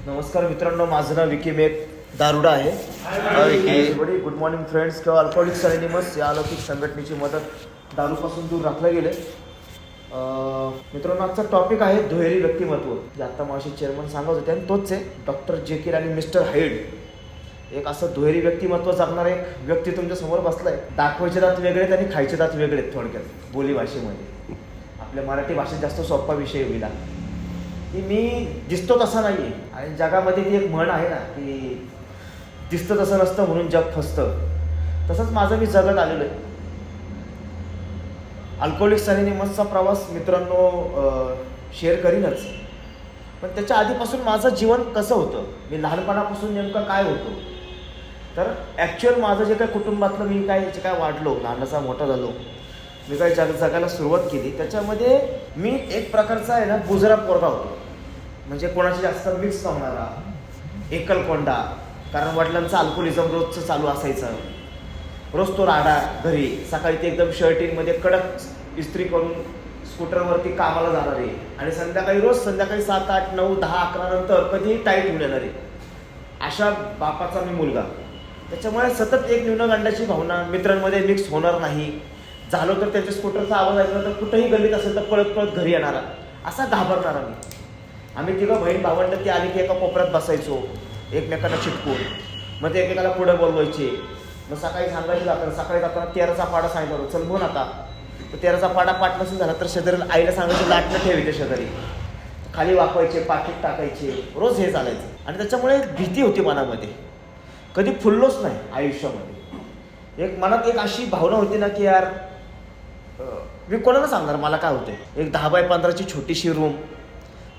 नमस्कार मित्रांनो, माझं नाव विकी मेघ दारुडा आहे. Good morning friends. किंवा अल्कोहोलिक्स अनोनिमस या अलौकिक संघटनेची मदत दारूपासून दूर राखलं गेले. मित्रांनो, आजचा टॉपिक आहे दुहेरी व्यक्तिमत्व. जे आत्ता मावशी चेअरमन सांगत होते आणि तोच आहे डॉक्टर जेकिल आणि मिस्टर हाईड. एक असं दुहेरी व्यक्तिमत्व जगणारा एक व्यक्ती तुमच्या समोर बसलाय. दाखवायचे दात वेगळे आहेत आणि खायचे दात वेगळे आहेत. थोडक्यात बोली भाषेमध्ये आपल्या मराठी भाषेत जास्त सोपा विषय होईल की मी दिसतो तसा नाही आहे. आणि जगामध्ये ती एक म्हण आहे ना की दिसतं तसं नसतं म्हणून जग फसतं. तसंच माझं मी जगत आलेलो आहे. अल्कोहोलिक्स अनोनिमसचा प्रवास मित्रांनो शेअर करीनच, पण त्याच्या आधीपासून माझं जीवन कसं होतं, मी लहानपणापासून नेमकं काय होतो. तर ॲक्च्युअल माझं जे काय कुटुंबातलं मी जे काय वाढलो, लहानाचा मोठा झालो, मी काय जगायला सुरुवात केली, त्याच्यामध्ये मी एक प्रकारचा आहे ना बुजरा पोरगा होतो. म्हणजे कोणाची जास्त मिक्स नव्हणारा, एकलकोंडा. कारण वडिलांचं अल्कोहोलिझम रोजचं चालू असायचं. रोज तो राडा घरी. सकाळी ते एकदम शर्टिंगमध्ये कडक इस्त्री करून स्कूटरवरती कामाला जाणारे आणि संध्याकाळी 7, 8, 9, 10, 11 नंतर कधीही टाईट होऊन येणारे. अशा बापाचा मी मुलगा. त्याच्यामुळे सतत एक न्यूनगंडाची भावना, मित्रांमध्ये मिक्स होणार नाही. झालो तर त्यांच्या स्कूटरचा आवाज ऐकला तर कुठेही गल्लीत असेल तर पळत पळत घरी येणारा, असा घाबरणारा मी. आम्ही तिघं बहीण भावंड ती आली की एका कोपऱ्यात बसायचो एकमेकांना चिटकून. मग ते एकेकाला पुढे बोलवायचे. मग सकाळी सांगायचे सकाळी जाताना 13चा पाडा सांगितलं, चल बोल आता. तर 13चा पाडा पाठ नसून झाला तर शेजारी आईला सांगायचे लाटणं ठेवायचे शेजारी. खाली वाकवायचे, पाकीट टाकायचे, रोज हे चालायचं. आणि त्याच्यामुळे भीती होती मनामध्ये. कधी फुललोच नाही आयुष्यामध्ये. एक मनात एक अशी भावना होती ना की यार मी कोणाला सांगणार मला काय होते. एक 10 बाय 15ची छोटीशी रूम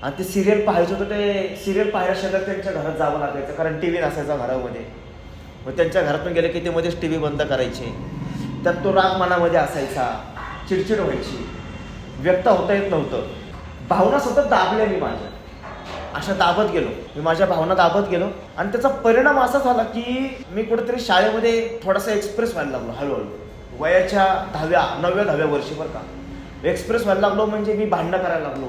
आणि ते सिरियल पाहायचं होतं. ते सिरियल पाहायला शेजार त्यांच्या घरात जावं लागायचं कारण टी व्ही नसायचा घरामध्ये. मग त्यांच्या घरातून गेले की ते मध्येच टी व्ही बंद करायचे. त्यात तो राग मनामध्ये असायचा, चिडचिड व्हायची, व्यक्त होता येत नव्हतं. भावना सतत दाबल्या मी माझ्या. अशा दाबत गेलो मी, माझ्या भावना दाबत गेलो. आणि त्याचा परिणाम असा झाला की मी कुठेतरी शाळेमध्ये थोडासा एक्सप्रेस व्हायला लागलो हळूहळू. वयाच्या 9व्या वर्षी बरं का एक्सप्रेस व्हायला लागलो. म्हणजे मी भांडणं करायला लागलो.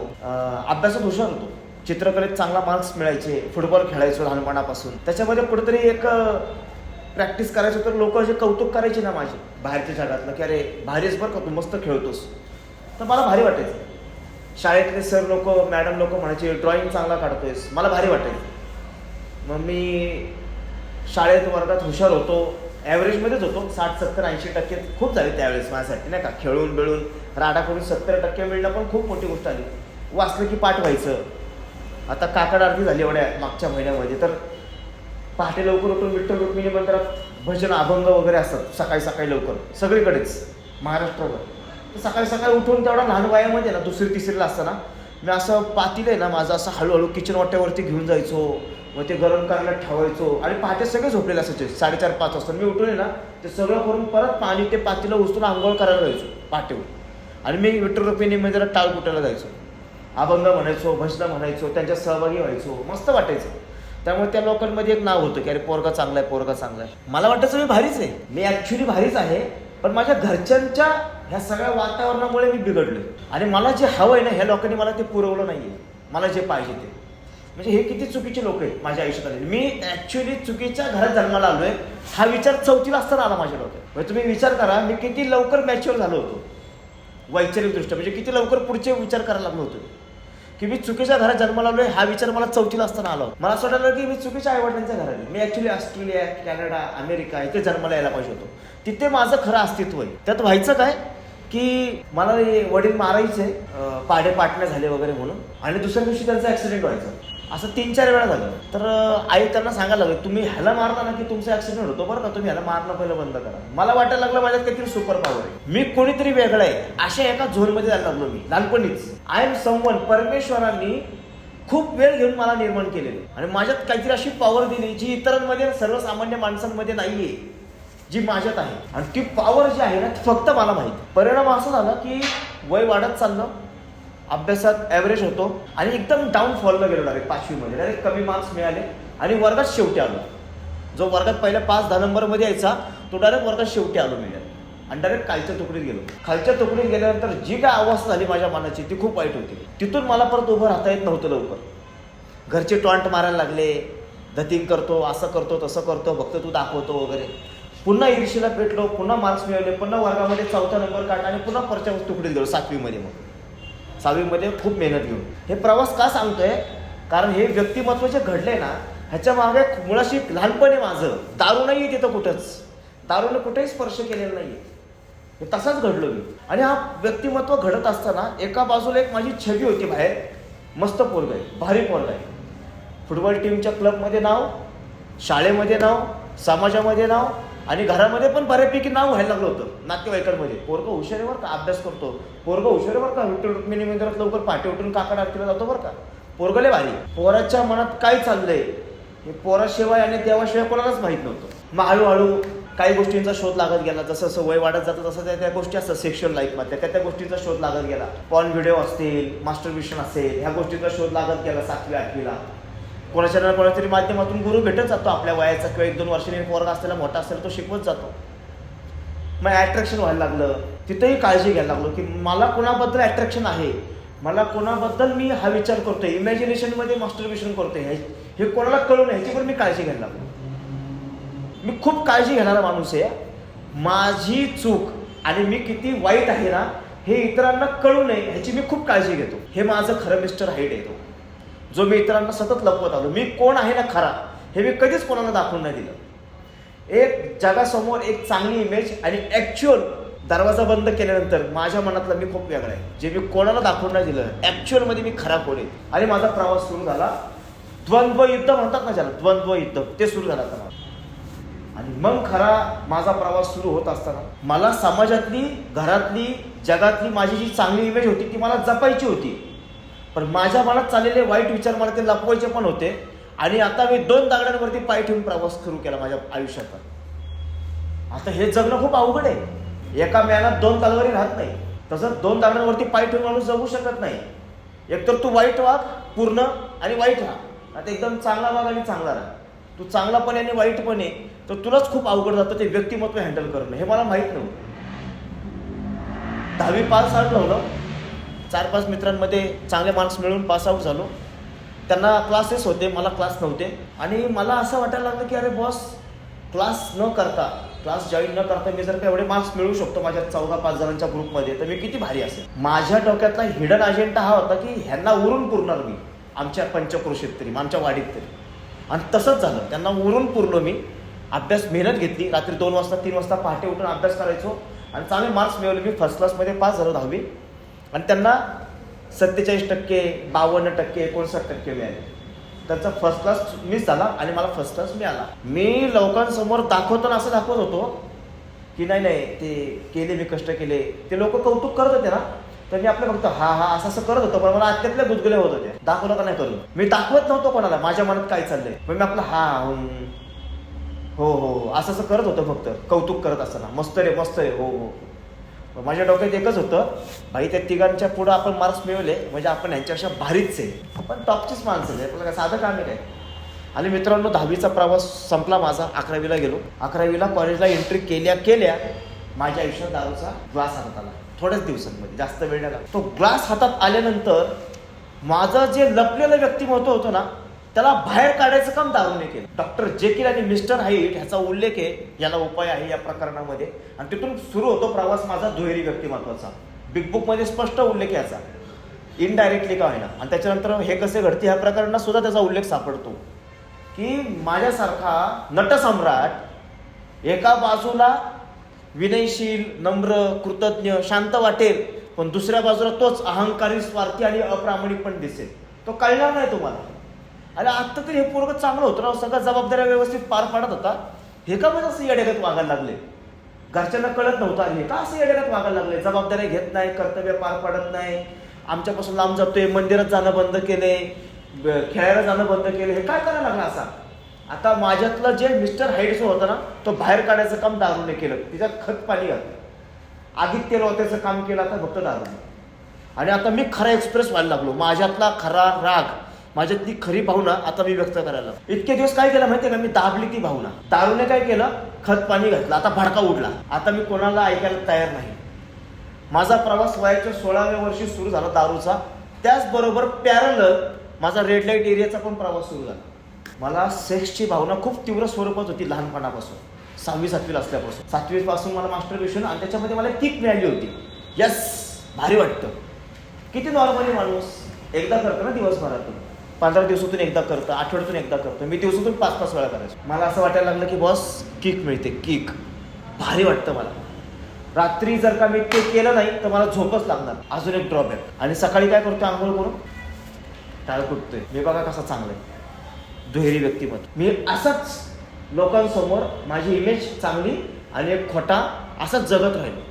अभ्यासात हुशार होतो, चित्रकलेत चांगला मार्क्स मिळायचे, फुटबॉल खेळायचो लहानपणापासून. त्याच्यामध्ये कुठेतरी एक प्रॅक्टिस करायचं तर लोक असे कौतुक करायचे ना माझे बाहेरच्या जगातलं की अरे भारीच बरं का तू, मस्त खेळतोस. तर मला भारी वाटायचं. शाळेतले सर लोक, मॅडम लोक म्हणायचे ड्रॉइंग चांगला काढतोयस, मला भारी वाटायचं. मग मी शाळेत वर्गात हुशार होतो, ॲव्हरेजमध्येच होतो. 60, 70, 80% खूप झाले त्यावेळेस माझ्यासाठी नाही का. खेळून बिळून राडा करून 70% मिळणं पण खूप मोठी गोष्ट आली. वाचलं की पाठ व्हायचं. आता काकड आरती झाली एवढ्या मागच्या महिन्यामध्ये, तर पहाटे लवकर उठून विठ्ठल रुक्मिणी मंदिरात भजन अभंग वगैरे असतात सकाळी लवकर सगळीकडेच महाराष्ट्रावर. तर सकाळी उठून तेवढा लहान वयामध्ये ना 2री 3रीला असताना मी असं पातील आहे ना माझं असं हळूहळू किचन वाट्यावरती घेऊन जायचो. मग ते गरम करायला ठेवायचो आणि पहाटे सगळे झोपलेले असायचे. 4:30, 5 वाजता मी उठून ना ते सगळं करून परत पाणी ते पातीला उचलून आंघोळ करायला जायचो पहाटेवर. आणि मी विठ्ठल रुक्मिणी मंदिरात टाळ कुटायला जायचो, अभंग म्हणायचो, भजनं म्हणायचो, त्यांच्यात सहभागी व्हायचो. मस्त वाटायचं. त्यामुळे त्या लोकांमध्ये एक नाव होतं की अरे पोरगा चांगला आहे, पोरगा चांगला आहे. मला वाटायचं मी भारीच आहे, मी ॲक्च्युली भारीच आहे. पण माझ्या घरच्यांच्या ह्या सगळ्या वातावरणामुळे मी बिघडलो. आणि मला जे हवं आहे ना ह्या लोकांनी मला ते पुरवलं नाही आहे, मला जे पाहिजे ते. म्हणजे हे किती चुकीचे लोक आहेत माझ्या आयुष्यात आले. मी ॲक्च्युली चुकीच्या घरात जन्माला आलो आहे हा विचार 4थीला असताना आला माझ्या डोक्यात. म्हणजे तुम्ही विचार करा मी किती लवकर मॅच्युअर झालो होतो वैचारिकदृष्ट्या. म्हणजे किती लवकर पुढचे विचार करायला लागलो होतो की मी चुकीच्या घरात जन्माला आलोय. हा विचार मला 4थीला असताना आला. मला असं वाटलं की मी चुकीच्या आईवडिलांच्या घरात आहे. मी ॲक्च्युली ऑस्ट्रेलिया, कॅनडा, अमेरिका इथे जन्माला यायला पाहिजे होतो. तिथे माझं खरं अस्तित्व आहे. त्यात व्हायचं काय की मला वडील मारायचे पाडे पाटणे झाले वगैरे म्हणून. आणि दुसऱ्या दिवशी त्यांचा ॲक्सिडेंट व्हायचा. असं 3-4 वेळा झालं. तर आई त्यांना सांगायला लागली तुम्ही ह्याला मारला ना की तुमचा ॲक्सिडेंट होतो बरं का, तुम्ही ह्याला मारणं पहिलं बंद करा. मला वाटायला लागलं माझ्यात काहीतरी सुपर पॉवर आहे, मी कोणीतरी वेगळं आहे. अशा एका झोनमध्ये जायला लागलो मी लहानपणीच. आय एम समवन, परमेश्वरांनी खूप वेळ घेऊन मला निर्माण केलेलं. आणि माझ्यात काहीतरी अशी पॉवर दिली जी इतरांमध्ये, सर्वसामान्य माणसांमध्ये नाहीये, जी माझ्यात आहे. आणि ती पॉवर जी आहे ना ती फक्त मला माहिती. परिणाम असा झाला की वय वाढत चाललं, अभ्यासात ॲव्हरेज होतो आणि एकदम डाऊनफॉलला गेलो. डायरेक्ट 5वीमध्ये डायरेक्ट कमी मार्क्स मिळाले आणि वर्गात शेवटी आलो. जो वर्गात पहिल्या 5-10 नंबरमध्ये यायचा तो डायरेक्ट वर्गात शेवटी आलो मी. आणि डायरेक्ट खालच्या तुकडीत गेलो. खालच्या तुकडीत गेल्यानंतर जी काय अवस्था झाली माझ्या मनाची ती खूप वाईट होती. तिथून मला परत उभं राहता येत नव्हतं लवकर. घरचे टॉन्ट मारायला लागले, धतिंग करतो, असं करतो, तसं करतो, फक्त तू दाखवतो वगैरे. पुन्हा ईर्षेला पेटलो, पुन्हा मार्क्स मिळवले, पुन्हा वर्गामध्ये 4था नंबर काढला आणि पुन्हा परच्या तुकडीत गेलो 7वीमध्ये. मग 7वीमध्ये खूप मेहनत घेऊन हे प्रवास का सांगतोय, कारण हे व्यक्तिमत्व जे घडले ना, ह्याच्या मागे मुळाशी लहानपणी माझं दारू नाही आहे तिथं कुठंच, दारूने कुठेही स्पर्श केलेला नाही आहे, हे तसाच घडलो मी. आणि हा व्यक्तिमत्व घडत असताना एका बाजूला एक माझी छबी होती बाहेर, मस्त पोरग आहे, भारी पोरग आहे, फुटबॉल टीमच्या क्लबमध्ये नाव, शाळेमध्ये नाव, समाजामध्ये नाव आणि घरामध्ये पण बऱ्यापैकी नाव व्हायला लागलं होतं नातेवाईकांमध्ये. पोरग हुशारीवर का अभ्यास करतो, पोरग हुशारीवर का विठ्ठल रुक्मिणी मंदिरात लवकर पाठी उठून काकड आरतीला जातो बरं का, पोरगले भारी. पोराच्या मनात काय चाललंय हे पोराशिवाय आणि देवाशिवाय कोणालाच माहीत नव्हतं. मग हळूहळू काही गोष्टींचा शोध लागत गेला, जसं जसं वय वाढत जातं तसं त्या गोष्टी असतात सेक्शुअल लाईफमध्ये, त्या गोष्टींचा शोध लागत गेला. पॉर्न व्हिडिओ असतील, मास्टरबेशन असेल, ह्या गोष्टींचा शोध लागत गेला 7वी 8वीला. कोणाच्या ना कोणाच्या तरी माध्यमातून गुरु भेटत जातो आपल्या वयाचा, किंवा 1-2 वर्षांनी पोरगा असलेला मोठा असलेला तो शिकवत जातो. मग ॲट्रॅक्शन व्हायला लागलं, तिथंही काळजी घ्यायला लागलो की मला कोणाबद्दल ॲट्रॅक्शन आहे, मला कोणाबद्दल मी हा विचार करतोय, इमॅजिनेशनमध्ये मास्टरबेशन करतोय, हे कोणाला कळू नये ह्याची पण मी काळजी घ्यायला लागलो. मी खूप काळजी घेणारा माणूस आहे. माझी चूक आणि मी किती वाईट आहे ना हे इतरांना कळू नये ह्याची मी खूप काळजी घेतो. हे माझं खरं मिस्टर हाईड आहे, तो जो मी इतरांना सतत लपवत आलो. मी कोण आहे ना खरा हे मी कधीच कोणाला दाखवून नाही दिलं. एक जगासमोर एक चांगली इमेज आणि ॲक्च्युअल दरवाजा बंद केल्यानंतर माझ्या मनातला मी खूप वेगळा आहे, जे मी कोणाला दाखवून नाही दिलं. ॲक्च्युअलमध्ये मी खरा कोण आहे. आणि माझा प्रवास सुरू झाला, द्वंद्व युद्ध म्हणतात ना ज्याला, द्वंद्व युद्ध, ते सुरू झालं आता. आणि मग खरा माझा प्रवास सुरू होत असताना मला समाजातली, घरातली, जगातली माझी जी चांगली इमेज होती ती मला जपायची होती, पण माझ्या मनात चाललेले वाईट विचार मला ते लपवायचे पण होते. आणि आता मी 2 दगडांवरती पाय ठेवून प्रवास सुरू केला माझ्या आयुष्यात. आता हे जगणं खूप अवघड आहे. एका म्यानात 2 तलवारी राहत नाही, तसं 2 दगडांवरती पाय ठेवून माणूस जगू शकत नाही. एकतर तू वाईट वाग पूर्ण आणि वाईट राहा, आता एकदम चांगला वाग आणि चांगला राहा. तू चांगलापणे आणि वाईटपणे तर तुलाच खूप अवघड जातं ते व्यक्तिमत्व हँडल करणं. हे मला माहीत नव्हतं. 10वी पास आउट झालो, 4-5 मित्रांमध्ये चांगले मार्क्स मिळवून पास आउट झालो. त्यांना क्लासेस होते, मला क्लास नव्हते. आणि मला असं वाटायला लागलं की अरे बॉस, क्लास न करता, क्लास जॉईन न करता मी जर का एवढे मार्क्स मिळवू शकतो माझ्या 14-5 जणांच्या ग्रुपमध्ये तर मी किती भारी असेल. माझ्या डोक्यातला हिडन अजेंडा हा होता की ह्यांना उरून पुरणार मी आमच्या पंचक्रोशीत तरी, आमच्या वाडीत तरी. आणि तसंच झालं, त्यांना उरून पुरलो मी. अभ्यास मेहनत घेतली, रात्री 2 वाजता 3 वाजता पहाटे उठून अभ्यास करायचो आणि चांगले मार्क्स मिळवले. मी फर्स्ट क्लासमध्ये पास झालो 10वी. आणि त्यांना 47%, 52%, 59% मिळाले. त्यांचा फर्स्ट क्लास मिस झाला आणि मला फर्स्ट क्लास मिळाला. मी लोकांसमोर दाखवताना असं दाखवत होतो की नाही नाही ते केले, मी कष्ट केले. ते लोक कौतुक करत होते ना, तर मी आपलं फक्त हा हा असं असं करत होतो, पण मला आत्यातल्या गुदगुल्या होत होत्या. दाखवलं का नाही करून मी दाखवत नव्हतो कोणाला माझ्या मनात काय चाललंय, पण मी आपलं हा हो हो असं असं करत होतं, फक्त कौतुक करत असताना. मस्त रे मस्त रे, हो हो. माझ्या डोक्यात एकच होतं, भाई त्या तिघांच्या पुढं आपण मार्क्स मिळवले म्हणजे आपण ह्यांच्यापेक्षा भारीच आहे, आपण टॉपचीच माणसं आहे, आपल्याला काय साधं काम आहे काय. आणि मित्रांनो 10वीचा प्रवास संपला माझा. 11वीला गेलो. 11वीला कॉलेजला एंट्री केल्या माझ्या आयुष्यात दारूचा ग्लास हातात आला. थोड्याच दिवसांमध्ये, जास्त वेळ नाही लागला. तो ग्लास हातात आल्यानंतर माझं जे लपलेलं व्यक्तिमत्व होतं ना त्याला बाहेर काढायचं काम दारूने केलं. डॉक्टर जेकिल आणि मिस्टर हाईड ह्याचा उल्लेख आहे, याला उपाय आहे या प्रकरणामध्ये. आणि तिथून सुरू होतो प्रवास माझा दुहेरी व्यक्तिमत्वाचा. बिग बुकमध्ये स्पष्ट उल्लेख याचा, इनडायरेक्टली का होईना. आणि त्याच्यानंतर हे कसे घडते ह्या प्रकरणात सुद्धा त्याचा उल्लेख सापडतो की माझ्यासारखा नटसम्राट एका बाजूला विनयशील, नम्र, कृतज्ञ, शांत वाटेल, पण दुसऱ्या बाजूला तोच अहंकारी, स्वार्थी आणि अप्रामाणिक पण दिसेल. तो कळणार नाही तुम्हाला. अरे आत्ता तरी हे पोरगं चांगलं होतं ना, सगळ्या जबाबदाऱ्या व्यवस्थित पार पाडत होता, हे का म्हणजे असं येड्यागत वागायला लागले. घरच्यांना कळत नव्हतं हे का असं येड्यागत वागायला लागले. जबाबदाऱ्या घेत नाही, कर्तव्य पार पाडत नाही, आमच्यापासून लांब जातोय, मंदिरात जाणं बंद केले, खेळायला जाणं बंद केलं, हे काय करायला लागलं असा. आता माझ्यातलं जे मिस्टर हाईड्स होतं ना तो बाहेर काढायचं काम दारूने केलं. तिच्यात खत पाणी घातलं, आगीत तेल ओतायचं काम केलं आता फक्त दारूने. आणि आता मी खरा एक्सप्रेस व्हायला लागलो. माझ्यातला खरा राग, माझ्यातली खरी भावना आता मी व्यक्त करायला लागलो. इतके दिवस काय केलं माहितीये का, मी दाबली ती भावना. दारूने काय केलं, खत पाणी घातलं, आता भडका उडला. आता मी कोणाला ऐकायला तयार नाही. माझा प्रवास वयाच्या 16व्या वर्षी सुरू झाला दारूचा. त्याचबरोबर पॅरलल माझा रेड लाईट एरियाचा पण प्रवास सुरू झाला. मला सेक्सची भावना खूप तीव्र स्वरूपात होती लहानपणापासून. 6वी-7वीला असल्यापासून. 7वीपासून मला मास्टरबेशन आणि त्याच्यामध्ये मला किक मिळाली होती. यस, भारी वाटतं. किती नॉर्मली माणूस एकदा करतो ना दिवसभरातून, 15 दिवसातून एकदा करतं, आठवड्यातून एकदा करतो. मी दिवसातून 5-5 वेळा करायचो. मला असं वाटायला लागलं की बॉस किक मिळते, किक भारी वाटतं मला. रात्री जर का मी ते केलं नाही तर मला झोपच लागणार. अजून एक ड्रॉबॅक. आणि सकाळी काय करतोय, आंघोळ करून टाळ कुटतोय. मी बघा कसा चांगला आहे, दुहेरी व्यक्तिमत्व. मी असंच लोकांसमोर माझी इमेज चांगली आणि एक खोटा असाच जगत राहिलो.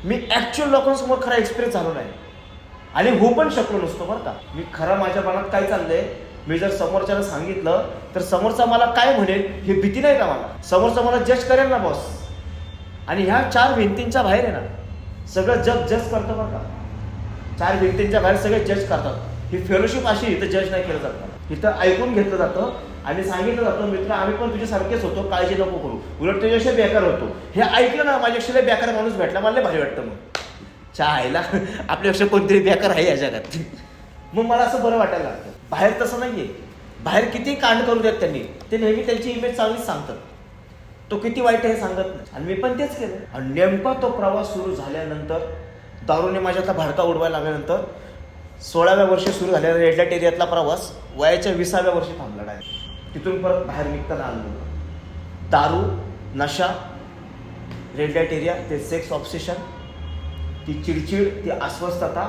मी ॲक्च्युअल लोकांसमोर खरा एक्सपिरियन्स झालो नाही आणि होऊ पण शकलो नसतो बरं का. मी खरं माझ्या मनात काय चाललंय, मी जर समोरच्याला सांगितलं तर समोरचा मला काय म्हणेल ही भीती नाही का मला. समोरचा मला जज करेल ना बॉस. आणि ह्या 4 भिंतींच्या बाहेर आहे ना सगळं जग जज करतं बरं का. 4 भिंतींच्या बाहेर सगळे जज करतात. ही फेलोशिप अशी इथं जज नाही केलं जात. इथं ऐकून घेतलं जातं आणि सांगितलं जातं, मित्र आम्ही पण तुझ्यासारखेच होतो, काळजी नको करू, उलट तुझ्याशी बेकार होतो. हे ऐकलं ना, माझ्याशी बेकार माणूस भेटला, मला भारी वाटतं. मग चायला आपल्यापेक्षा कोणतरी बेकार आहे या जगात. मग मला असं बरं वाटायला लागतं. बाहेर तसं नाहीये. बाहेर किती कांड करू देत त्यांनी, ते नेहमी त्यांची इमेज चांगलीच सांगतात. तो किती वाईट आहे हे सांगत नाही. आणि मी पण तेच केलं. आणि नेमका तो प्रवास सुरू झाल्यानंतर, दारूने माझ्यातला भडका उडवायला लागल्यानंतर 16व्या वर्षी सुरू झालेला रेड लाईट एरियातला प्रवास वयाच्या 20व्या वर्षी थांबला डायरेक्ट. तिथून परत बाहेर निघताना आलो. दारू, नशा, रेड लाईट एरिया, ते सेक्स ऑब्सेशन, ती चिडचिड, ती अस्वस्थता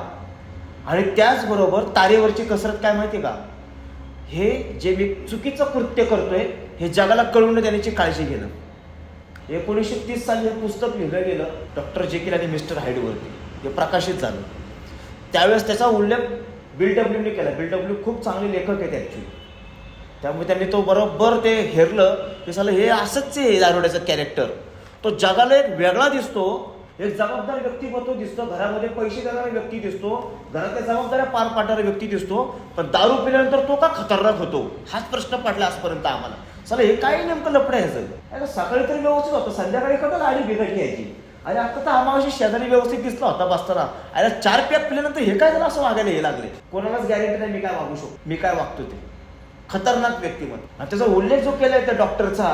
आणि त्याचबरोबर तारेवरची कसरत. काय माहिती का, हे जे मी चुकीचं कृत्य करतोय हे जगाला कळून देण्याची काळजी घेणं. 1930 साली हे पुस्तक लिहिलं गेलं डॉक्टर जेकिल आणि मिस्टर हाईडवरती. हे प्रकाशित झालं. त्यावेळेस त्याचा उल्लेख बिल डब्ल्यूने केला. बिल डब्ल्यू खूप चांगले लेखक आहेत ॲक्च्युली. त्यामुळे त्यांनी तो बरोबर ते हेरलं की साला हे असंच आहे दारुड्याचं कॅरेक्टर. तो जगाला एक वेगळा दिसतो, एक जबाबदार व्यक्तिमत्व दिसतो, घरामध्ये पैसे देणारा व्यक्ती दिसतो, घरातल्या जबाबदाऱ्या पार पाडणारा व्यक्ती दिसतो. पण दारू पिल्यानंतर तो का खतरनाक होतो हाच प्रश्न पडला आजपर्यंत आम्हाला. चला हे काय नेमकं लपडं ह्याचं. सकाळी तरी व्यवस्थित होतं, संध्याकाळी कधी गाडी बिघडली यायची. आणि आता तर आम्हाला शेजारी व्यवस्थित दिसला होता बसताना. अरे 4 पॅक पिल्यानंतर हे काय झालं असं वागायला हे लागले. कोणालाच गॅरंटी नाही मी काय वागू शकतो, मी काय वागतो ते. खतरनाक व्यक्तिमत्व. आणि त्याचा उल्लेख जो केलाय त्या डॉक्टरचा,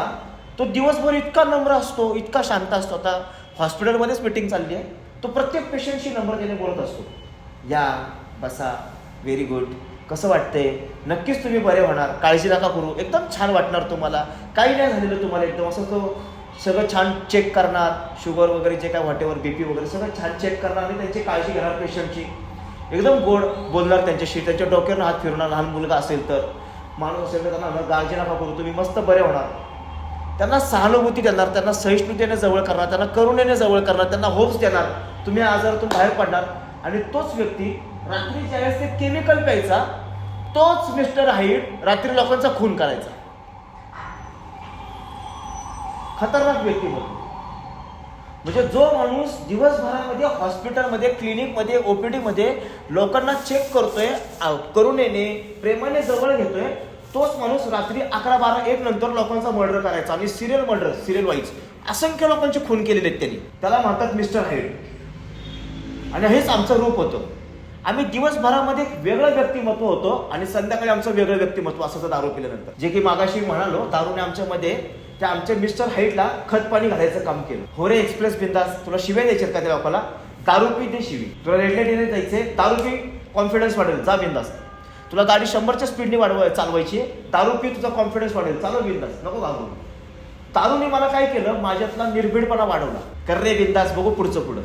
तो दिवसभर इतका नम्र असतो, इतका शांत असतो. आता हॉस्पिटलमध्येच मीटिंग चालली आहे, तो प्रत्येक पेशंटशी नम्रतेने बोलत असतो. या, बसा, व्हेरी गुड, कसं वाटतंय, नक्कीच तुम्ही बरे होणार, काळजी नका करू, एकदम छान वाटणार तुम्हाला, काही नाही झालेलं तुम्हाला. एकदम असं तो सगळं छान चेक करणार, शुगर वगैरे जे काय व्हॉटेवर, BP वगैरे सगळं छान चेक करणार आणि त्यांची काळजी घेणार पेशंटची. एकदम गोड बोलणार त्यांच्याशी, त्यांच्या डोक्यावर हात फिरणार. लहान मुलगा असेल तर, माणूस असेल तर त्यांना काळजी नका करू, तुम्ही मस्त बरे होणार. त्यांना सहानुभूती देणार, त्यांना सहिष्णुतेने जवळ करणार, त्यांना करुणेने जवळ करणार, त्यांना होप्स देणार, तुम्ही आजारातून बाहेर पडणार. आणि तोच व्यक्ती रात्री ज्यावेळेस ते केमिकल प्यायचा, तोच मिस्टर हाईड रात्री लोकांचा खून करायचा. खतरनाक व्यक्तिमत्व. म्हणजे जो माणूस दिवसभरामध्ये हॉस्पिटलमध्ये, क्लिनिकमध्ये, OPD मध्ये लोकांना चेक करतोय, करुणेने, प्रेमाने जवळ घेतोय, तोच माणूस रात्री 11, 12, 1 नंतर लोकांचा मर्डर करायचा. आणि सिरियल मर्डर, सिरियल वाईज असंख्य लोकांचे खून केलेले आहेत त्यांनी. त्याला म्हणतात मिस्टर हाईड. आणि हेच आमचं रूप होतं. आम्ही दिवसभरामध्ये वेगळं व्यक्तिमत्व होतं आणि संध्याकाळी आमचं वेगळं व्यक्तिमत्व असायचं दारू पिल्यानंतर. जे की मागाशी म्हणालो, दारूने आमच्यामध्ये त्या आमच्या मिस्टर हाईटला खत पाणी घालायचं काम केलं. हो रे एक्सप्रेस बिंदास, तुला शिव्या द्यायच्यात का त्या लोकांना, दारू पी दे शिवी. तुला रेड लाईट एरियात जायचंय, दारू पी, कॉन्फिडन्स वाढेल, जा बिंदास. तुला गाडी 100च्या स्पीडने चालवायची, दारू पी, तुझा कॉन्फिडन्स वाढेल, चालव बिंदास, नको घाबरू. दारूने मला काय केलं, माझ्यातला निर्भीडपणा वाढवला. कर रे बिंदास, बघू पुढचं पुढं,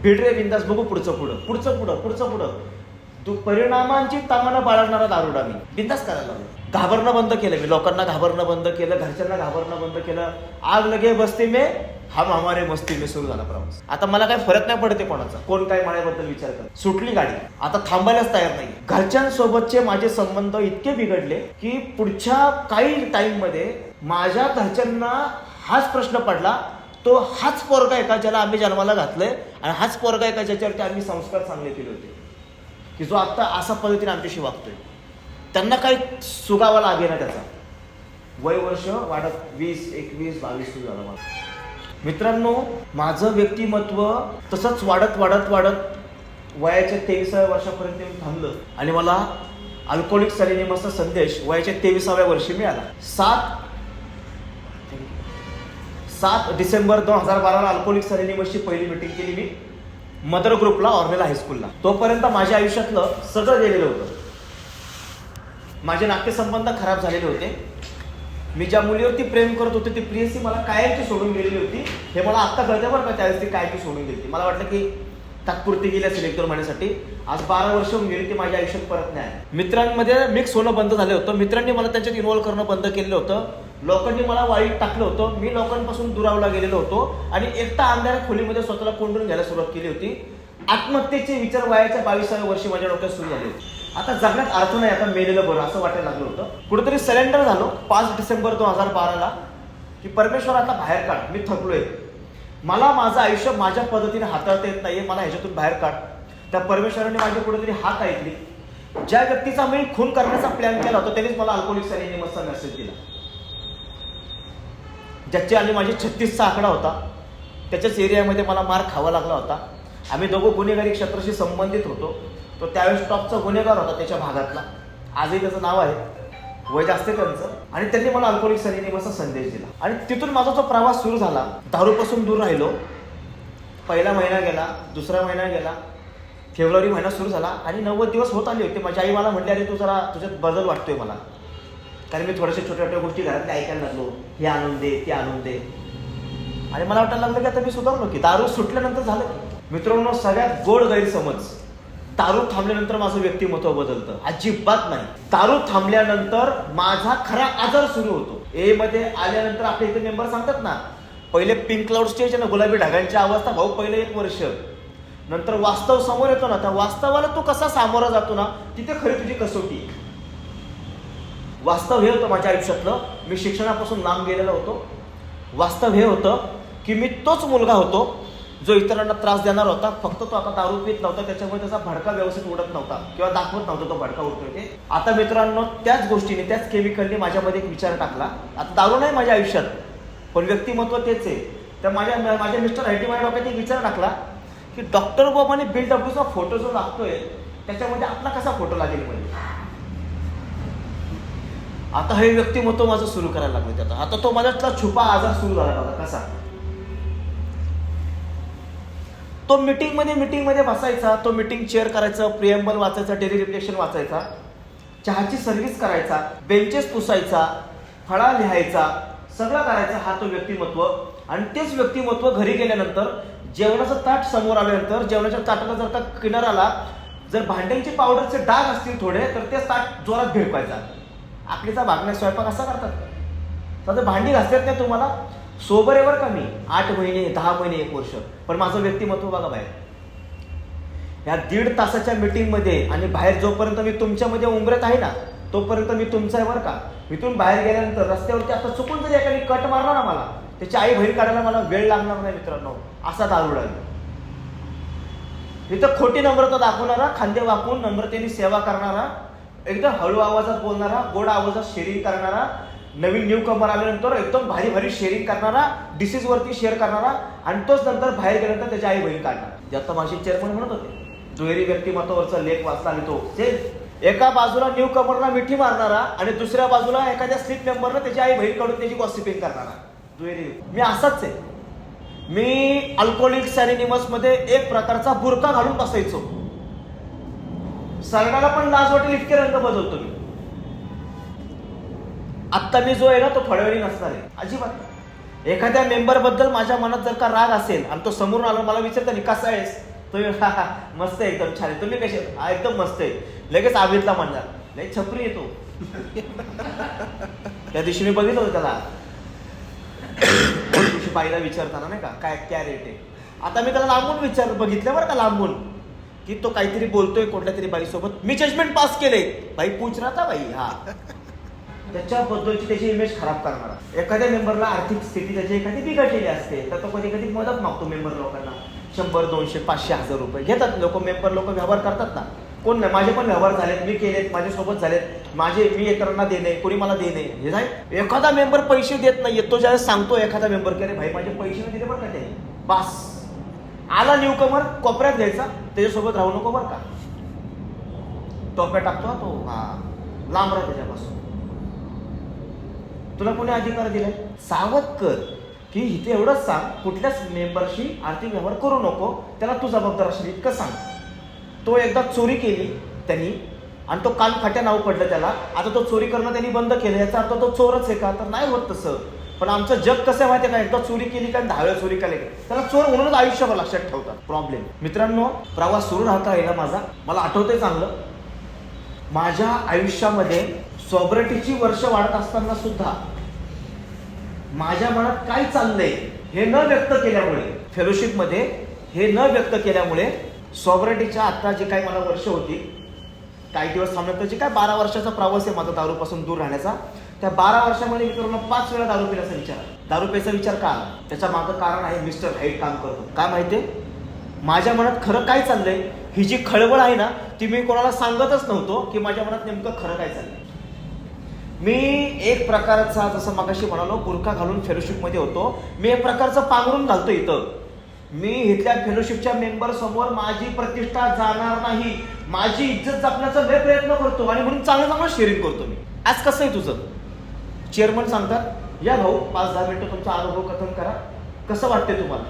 भिड रे बिंदास, बघू पुढचं पुढं, पुढचं पुढं, पुढचं पुढं. तू परिणामांची तमाना बाळगणारा दारुडा मी बिंदास करायला लागलो. घाबरणं बंद केलं मी, लोकांना घाबरणं बंद केलं, घरच्यांना घाबरणं बंद केलं. आग लगे बस्ती में हम हमारे मस्ती में सुरू झाला प्रवास. आता मला काय फरक नाही पडते कोणाचा, कोण काय माझ्याबद्दल विचार करत. सुटली गाडी, आता थांबायलाच तयार नाही. घरच्यांसोबतचे माझे संबंध इतके बिघडले की पुढच्या काही टाइम मध्ये माझ्या घरच्यांना हाच प्रश्न पडला, तो हाच पोरगा आहे का ज्याला आम्ही जन्माला घातलंय, आणि हाच पोरगा आहे का ज्याच्यावरती आम्ही संस्कार चांगले केले होते, की जो आता अशा पद्धतीने आमच्याशी वागतोय. त्यांना काही सुगावा लागे ना त्याचा. वय वर्ष वाढत 20, 21, 22 सुरू झालं मला. मित्रांनो, माझं व्यक्तिमत्व तसंच वाढत वाढत वाढत वयाच्या 23व्या वर्षापर्यंत येऊन थांबलं. आणि मला अल्कोहोलिक्स अनोनिमसचा संदेश वयाच्या 23व्या वर्षी मिळाला. 7 डिसेंबर 2012ला अल्कोहोलिक्स अनोनिमसची पहिली मीटिंग केली मी मदर ग्रुपला, ऑर्नेला हायस्कूलला. तोपर्यंत माझ्या आयुष्यातलं सगळं गेलेलं होतं. माझे नातेसंबंध खराब झालेले होते. मी ज्या मुलीवरती प्रेम करत होते ती प्रियसी मला कायमची सोडून गेलेली होती. हे मला आत्ता कळतं बरं का, त्यावेळेस ती कायमची सोडून गेली. मला वाटलं की तात्पुरती गेली असेल 1-2 महिन्यासाठी. आज 12 वर्ष होऊन गेली, ती माझ्या आयुष्यात परत नाही. मित्रांमध्ये मिक्स होणं बंद झालं होतं. मित्रांनी मला त्यांच्यात इन्व्हॉल्व करणं बंद केलेलं होतं. लोकांनी मला वाईट टाकलं होतं. मी लोकांपासून दुरावला गेलेलो होतो आणि एकटा अंधाऱ्या खोलीमध्ये स्वतःला कोंडून घ्यायला सुरुवात केली होती. आत्महत्येचे विचार वयाच्या 22व्या वर्षी माझ्या डोक्यात सुरू झाले होते. आता जगण्यात अर्थ नाही, आता मेलेलं बरं असं वाटायला लागलं होतं. कुठेतरी सरेंडर झालो 5 डिसेंबर 2012ला की परमेश्वर आता बाहेर काढ, मी थकलोय, मला माझं आयुष्य माझ्या पद्धतीने हाताळता येत नाहीये, मला ह्याच्यातून बाहेर काढ. त्या परमेश्वराने माझी कुठेतरी हात ऐकली. ज्या व्यक्तीचा मी खून करण्याचा प्लॅन केला होता त्यांनीच मला अल्कोहोलिक्स अनोनिमसचा मेसेज दिला. ज्याची आणि माझी 36चा आकडा होता. त्याच्याच एरियामध्ये मला मार खावा लागला होता. आम्ही दोघं गुन्हेगारी क्षेत्राशी संबंधित होतो. तो त्यावेळेस टॉपचा गुन्हेगार होता त्याच्या भागातला. आजही त्याचं नाव आहे, वय जास्त त्यांचं. आणि त्यांनी मला अल्कोहोलिक्स अनोनिमसचा संदेश दिला आणि तिथून माझा जो प्रवास सुरू झाला. दारूपासून दूर राहिलो. पहिला महिना गेला, दुसरा महिना गेला, फेब्रुवारी महिना सुरू झाला आणि 90 दिवस होत आले होते. माझी आई मला म्हटली, अरे तू जरा तुझ्यात बदल वाटतोय मला. कारण मी थोड्याशा छोट्या छोट्या गोष्टी घरातल्या ऐकायला लागलो, हे आणून दे, ते आणून दे. आणि मला वाटायला लागलं की आता मी सुधारलो की. दारू सुटल्यानंतर झालं की. मित्रांनो, सगळ्यात गोड गैरसमज, दारू थांबल्यानंतर माझं व्यक्तिमत्व बदलतं. अजिबात नाही. दारू थांबल्यानंतर माझा खरा आजार सुरू होतो. ए मध्ये आल्यानंतर आपले इथे मेंबर सांगतात ना, पहिले पिंक क्लाउड स्टेज आहे ना, गुलाबी ढगांची अवस्था, भाऊ पहिले 1 वर्ष, नंतर वास्तव समोर येतो ना, त्या वास्तवाला तू कसा सामोरा जातो ना, तिथे खरी तुझी कसोटी. वास्तव हे होतं माझ्या आयुष्यातलं. मी शिक्षणापासून लांब गेलेलो होतो. वास्तव हे होतं की मी तोच मुलगा होतो जो इतरांना त्रास देणार होता. फक्त तो आता दारू पित नव्हता, त्याच्यामुळे त्याचा भडका व्यवस्थित उडत नव्हता किंवा दाखवत नव्हता तो भडका उडतोय ते. आता मित्रांनो, त्याच गोष्टीने, त्याच केमिकलने माझ्यामध्ये एक विचार टाकला. आता दारू नाही माझ्या आयुष्यात, पण व्यक्तिमत्व तेच आहे. तर माझ्या मिस्टर हायटी माझ्या डोक्यात एक विचार टाकला की डॉक्टर बाब आणि बिल डब्ल्यूचा फोटो जो लागतोय त्याच्यामध्ये आपला कसा फोटो लागेल म्हणजे. आता हे व्यक्तिमत्व माझं सुरू करायला लागलं. आता तो माझ्यातला छुपा आजार सुरू झाला बघा कसा. तो मीटिंगमध्ये बसायचा, तो मीटिंग चेअर करायचा, प्रिएम्बल वाचायचा, डेली रिफ्लेक्शन वाचायचा, चहाची सर्व्हिस करायचा, बेंचेस पुसायचा, फळा लिहायचा, सगळं करायचा. हा तो व्यक्तिमत्व. आणि तेच व्यक्तिमत्व घरी गेल्यानंतर, जेवणाचं ताट समोर आल्यानंतर, जेवणाच्या ताटाला जर का किनाराला जर भांड्यांची पावडरचे डाग असतील थोडे, तर तेच ताट जोरात भिडकायचा. आखरीचा भागण्यात स्वयंपाक असा करतात. तर भांडी घासतात नाही तुम्हाला. सोबर आहे बरं का मी, 8 महिने, 10 महिने, 1 वर्ष, पण माझं व्यक्तिमत्व बघा बाहेर. या 1.5 तासाच्या मीटिंगमध्ये आणि बाहेर जोपर्यंत मी तुमच्यामध्ये उंबरत आहे ना, तोपर्यंत मी तुमचा आहे बरं का. इथून बाहेर गेल्यानंतर रस्त्यावरती आता चुकून जरी एखादी कट मारला ना मला, त्याची आई बहीर काढायला मला वेळ लागणार नाही मित्रांनो. असा दारुडा आहे. इथं खोटी नम्रता दाखवणारा, खांदे वाकून नम्रतेने सेवा करणारा, एकदम हळू आवाजात बोलणारा, गोड आवाजात शेअरिंग करणारा, नवीन न्यू कमर आल्यानंतर एकदम भारी भारी शेअरिंग करणारा, डिसीज वरती शेअर करणारा, आणि तोच नंतर बाहेर गेल्यानंतर त्याची आई बहीण काढणार. जे आता माझे चेअरमन म्हणत होते, दुहेरी व्यक्तिमत्वावरचा लेख वाचला आणि तो एका बाजूला न्यू कमरला मिठी मारणारा आणि दुसऱ्या बाजूला एखाद्या स्लीप मेंबरला त्याची आई बहीण काढून त्याची गॉसिपिंग करणारा. दुहेरी मी असाच आहे. मी अल्कोहोलिक्स अनोनिमस मध्ये एक प्रकारचा बुरका घालून बसायचो. सरडाला पण लाज वाटेल इतके रंग बदलतो मी. आत्ता मी जो आहे ना तो थोड्या वेळी नसणार आहे अजिबात. एखाद्या मेंबर बद्दल माझ्या मनात जर का राग असेल आणि तो समोरून आला, मला विचारता नाही कसा आहेस, तुम्ही मस्त आहे, एकदम छान आहे, तुम्ही कसे, एकदम मस्त आहे, लगेच आबिदला म्हणणार लय छपरी येतो. त्या दिवशी मी बघितलं होतं त्याला, दिवशी बाईला विचारताना नाही का काय क्या रेट आहे. आता मी त्याला लांबून बघितलं बरं का, लांबून, की तो काहीतरी बोलतोय कुठल्या तरी बाईसोबत. मी जजमेंट पास केले, बाई पूछ रहा था बाई. हा, त्याच्याबद्दलची त्याची इमेज खराब करणारा. एखाद्या मेंबरला आर्थिक स्थिती त्याची एखादी बिघडलेली असते तर तो कधी कधी मदत मागतो मेंबर लोकांना. 100, 200, 500, 1000 रुपये घेतात लोक. मेंबर लोक व्यवहार करतात ना. कोण नाही, माझे पण व्यवहार झालेत, मी केलेत, माझ्यासोबत झालेत. मी इतरांना देणे, कोणी मला देणे. हे नाही एखादा मेंबर पैसे देत नाहीये, तो ज्यावेळेस सांगतो एखादा मेंबर की अरे भाई माझे पैसे नाही दिले बरं का, ते बास आला न्यू कमर कोपऱ्यात घ्यायचा, त्याच्यासोबत राहू नको बरं का. टोप्या टाकतो तो, हा लांब राहा त्याच्यापासून. तुला कोणी अधिकार दिलाय? सावध कर की इथे एवढंच सांग, कुठल्याच मेंबरशी आर्थिक व्यवहार करू नको, त्याला तू जबाबदार असेल इतकं सांग. तो एकदा चोरी केली त्यांनी आणि तो कान फाट्या नाव पडलं त्याला, आता तो चोरी करणं त्यांनी बंद केलं, याचा अर्थ तो चोरच आहे का? तर नाही होत तसं. पण आमचं जग कसं आहे माहिती आहे का, एकदा चोरी केली का 10 वेळा चोरी केली त्याला चोर म्हणूनच आयुष्यभर लक्षात ठेवतात. प्रॉब्लेम. मित्रांनो, प्रवास सुरू राहता येईल माझा. मला आठवतंय चांगलं, माझ्या आयुष्यामध्ये सॉब्रेटीची वर्ष वाढत असताना सुद्धा माझ्या मनात काय चाललंय हे न व्यक्त केल्यामुळे, फेलोशिपमध्ये हे न व्यक्त केल्यामुळे सॉब्रेटीच्या आता जे काही मला वर्ष होती, काही दिवस थांबल्यानंतर जे काय 12 वर्षाचा प्रवास आहे माझा दारूपासून दूर राहण्याचा, त्या 12 वर्षामध्ये मित्रांनो 5 वेळा दारू पिण्याचा विचार. दारू प्यायचा विचार का आला? त्याच्या मागं कारण आहे, मिस्टर राईट काम करतो. काय माहितीये, माझ्या मनात खरं काय चाललंय ही जी खळबळ आहे ना, ती मी कोणाला सांगतच नव्हतो की माझ्या मनात नेमकं खरं काय चाललंय. मी एक प्रकारचा, जसं मगाशी म्हणालो, बुरखा घालून फेलोशिपमध्ये होतो. मी एक प्रकारचं पांघरून घालतो इथं. मी इथल्या फेलोशिपच्या मेंबर समोर माझी प्रतिष्ठा जाणार नाही, माझी इज्जत जपण्याचा लय प्रयत्न करतो आणि म्हणून चांगलं चांगलं शेअरिंग करतो मी. आज कसं आहे तुझं? चेअरमन सांगतात, या भाऊ 5-10 मिनिटं तुमचा अनुभव कथन करा, कसं वाटते तुम्हाला?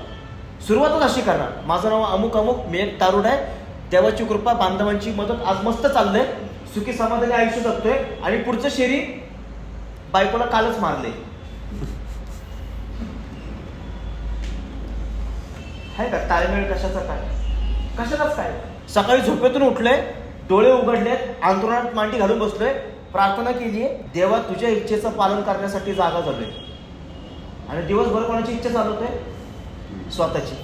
सुरुवातच अशी करणार, माझं नाव अमुक अमुक, मी एक दारुड आहे, देवाची कृपा, बांधवांची मदत, आज मस्त चाललंय, सुखी समाधानी आयुष्य जगतोय. आणि पुढचं शेअरिंग, बायकोला कालच मारले. आहे का ताळमेळ? कशाचा काय? कशाचाच काय? सकाळी झोपेतून उठलोय, डोळे उघडलेत, अंथरुणात मांडी घालून बसलोय, प्रार्थना केलीये, देवा तुझ्या इच्छेचं पालन करण्यासाठी जागा झालोय. आणि दिवसभर कोणाची इच्छा चालवतोय? स्वतःची.